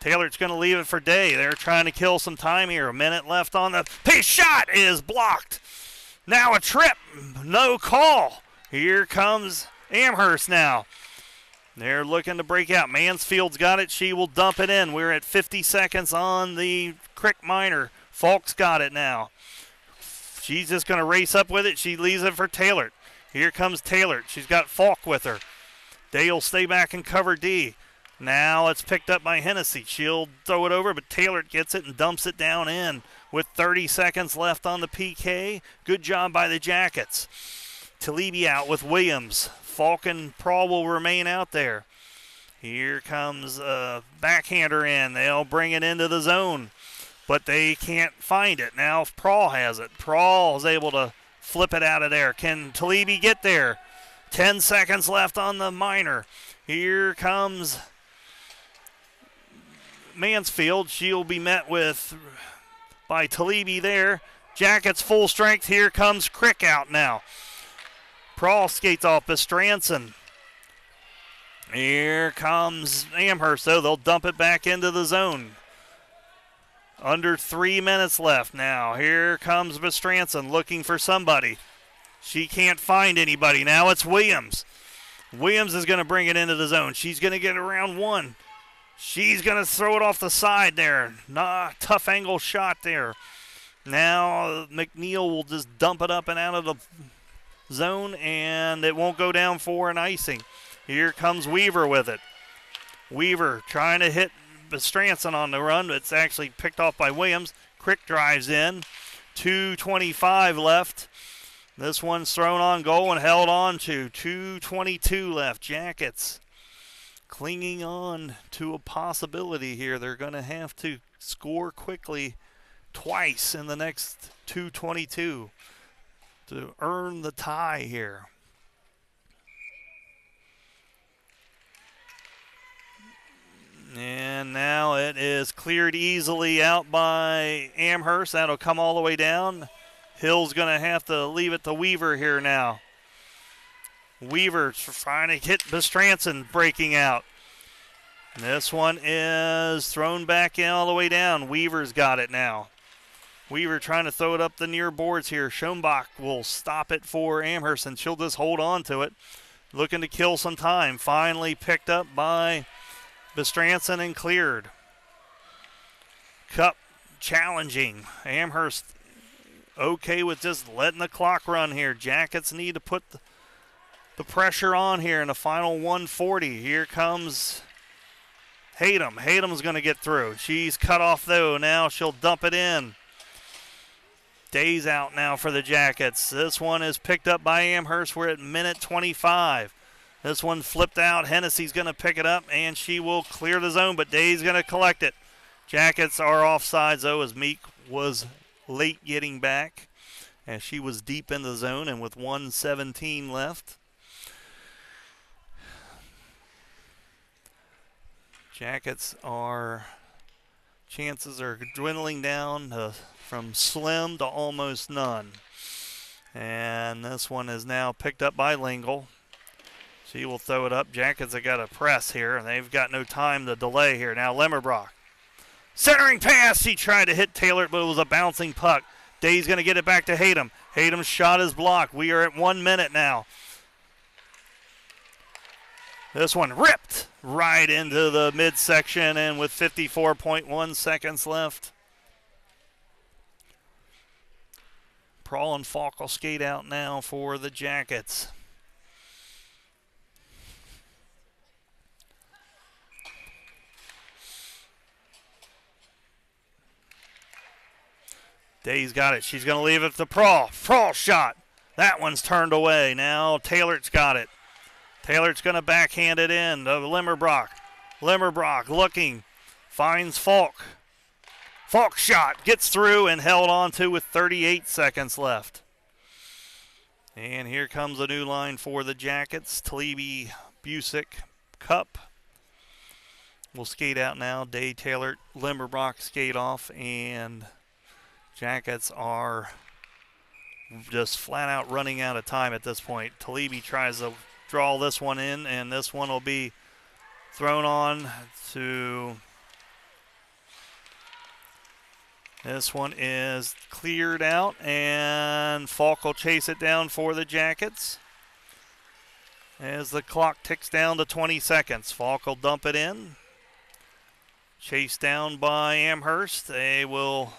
Taylor's going to leave it for Day. They're trying to kill some time here. A minute left on the his shot is blocked. Now a trip. No call. Here comes Amherst now. They're looking to break out. Mansfield's got it. She will dump it in. We're at 50 seconds on the Crick Minor. Falk's got it now. She's just going to race up with it. She leaves it for Taylor. Here comes Taylor. She's got Falk with her. Day will stay back and cover D. Now it's picked up by Hennessy. She'll throw it over, but Taylor gets it and dumps it down in with 30 seconds left on the PK. Good job by the Jackets. Talibi out with Williams. Falk and Prawl will remain out there. Here comes a backhander in. They'll bring it into the zone, but they can't find it. Now Prawl has it. Prawl is able to flip it out of there. Can Talibi get there? 10 seconds left on the minor. Here comes Mansfield. She'll be met with by Talibi there. Jackets full strength. Here comes Crick out now. Prawl skates off Bestranson. Here comes Amherst, though. They'll dump it back into the zone. Under 3 minutes left now. Here comes Bestranson looking for somebody. She can't find anybody. Now it's Williams. Williams is going to bring it into the zone. She's going to get around one. She's going to throw it off the side there. Tough angle shot there. Now McNeil will just dump it up and out of the zone, and it won't go down for an icing. Here comes Weaver with it. Weaver trying to hit Bestranson on the run. It's actually picked off by Williams. Crick drives in. 2:25 left. This one's thrown on goal and held on to. 2:22 left. Jackets clinging on to a possibility here. They're going to have to score quickly twice in the next 2:22 to earn the tie here. And now it is cleared easily out by Amherst. That'll come all the way down. Hill's going to have to leave it to Weaver here now. Weaver trying to hit Bestranson, breaking out. This one is thrown back in all the way down. Weaver's got it now. Weaver trying to throw it up the near boards here. Schoenbach will stop it for Amherst, and she'll just hold on to it. Looking to kill some time. Finally picked up by Bestranson and cleared. Cup challenging. Amherst okay with just letting the clock run here. Jackets need to put the pressure on here in the final 140. Here comes Hayden. Hayden's going to get through. She's cut off though. Now she'll dump it in. Day's out now for the Jackets. This one is picked up by Amherst. We're at minute 25. This one flipped out. Hennessy's going to pick it up, and she will clear the zone, but Day's going to collect it. Jackets are offsides, though, as Meek was late getting back, as she was deep in the zone, and with 1:17 left. Jackets chances are dwindling down from slim to almost none. And this one is now picked up by Lingle. She will throw it up. Jackets have got to press here, and they've got no time to delay here. Now Lemmerbrock. Centering pass. He tried to hit Taylor, but it was a bouncing puck. Day's going to get it back to Hayden. Hayden's shot is blocked. We are at 1 minute now. This one ripped right into the midsection, and with 54.1 seconds left. Prawl and Falk will skate out now for the Jackets. Day's got it. She's going to leave it to Prawl. Prawl shot. That one's turned away. Now Taylor's got it. Taylor's going to backhand it in to Limmerbrock. Limmerbrock looking. Finds Falk. Falk shot. Gets through and held on to with 38 seconds left. And here comes a new line for the Jackets. Talibi, Busick, Cup. We'll skate out now. Day, Taylor, Limmerbrock skate off, and Jackets are just flat out running out of time at this point. Talibi tries to draw this one in, and this one will be thrown on to. This one is cleared out, and Falk will chase it down for the Jackets. as the clock ticks down to 20 seconds. Falk will dump it in. Chased down by Amherst. They will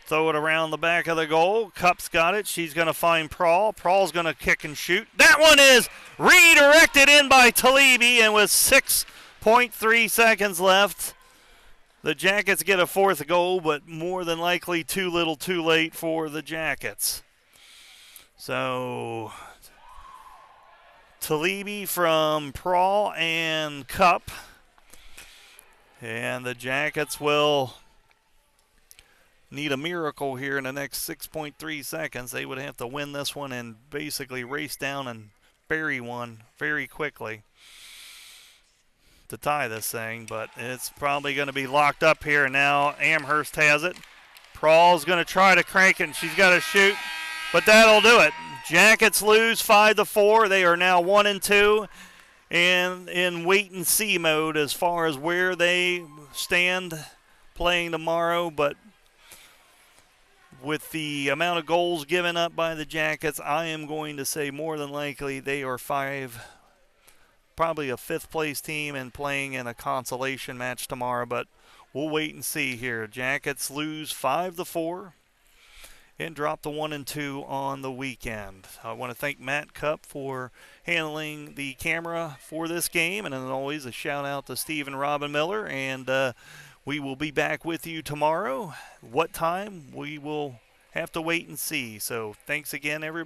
throw it around the back of the goal. Cup's got it. She's going to find Prawl. Prawl's going to kick and shoot. That one is redirected in by Talibi, and with 6.3 seconds left, the Jackets get a fourth goal, but more than likely too little too late for the Jackets. So Talibi from Prawl and Cup. And the Jackets will need a miracle here in the next 6.3 seconds. They would have to win this one and basically race down and bury one very quickly to tie this thing, but it's probably going to be locked up here. Now Amherst has it. Prawl's going to try to crank it, and she's got to shoot, but that'll do it. Jackets lose 5-4. They are now 1-2 and in wait-and-see mode as far as where they stand playing tomorrow, but with the amount of goals given up by the Jackets, I am going to say more than likely they are probably a fifth-place team and playing in a consolation match tomorrow, but we'll wait and see here. Jackets lose 5-4 and drop to 1-2 on the weekend. I want to thank Matt Cup for handling the camera for this game, and as always, a shout-out to Steve and Robin Miller, and we will be back with you tomorrow. What time? We will have to wait and see. So thanks again, everybody.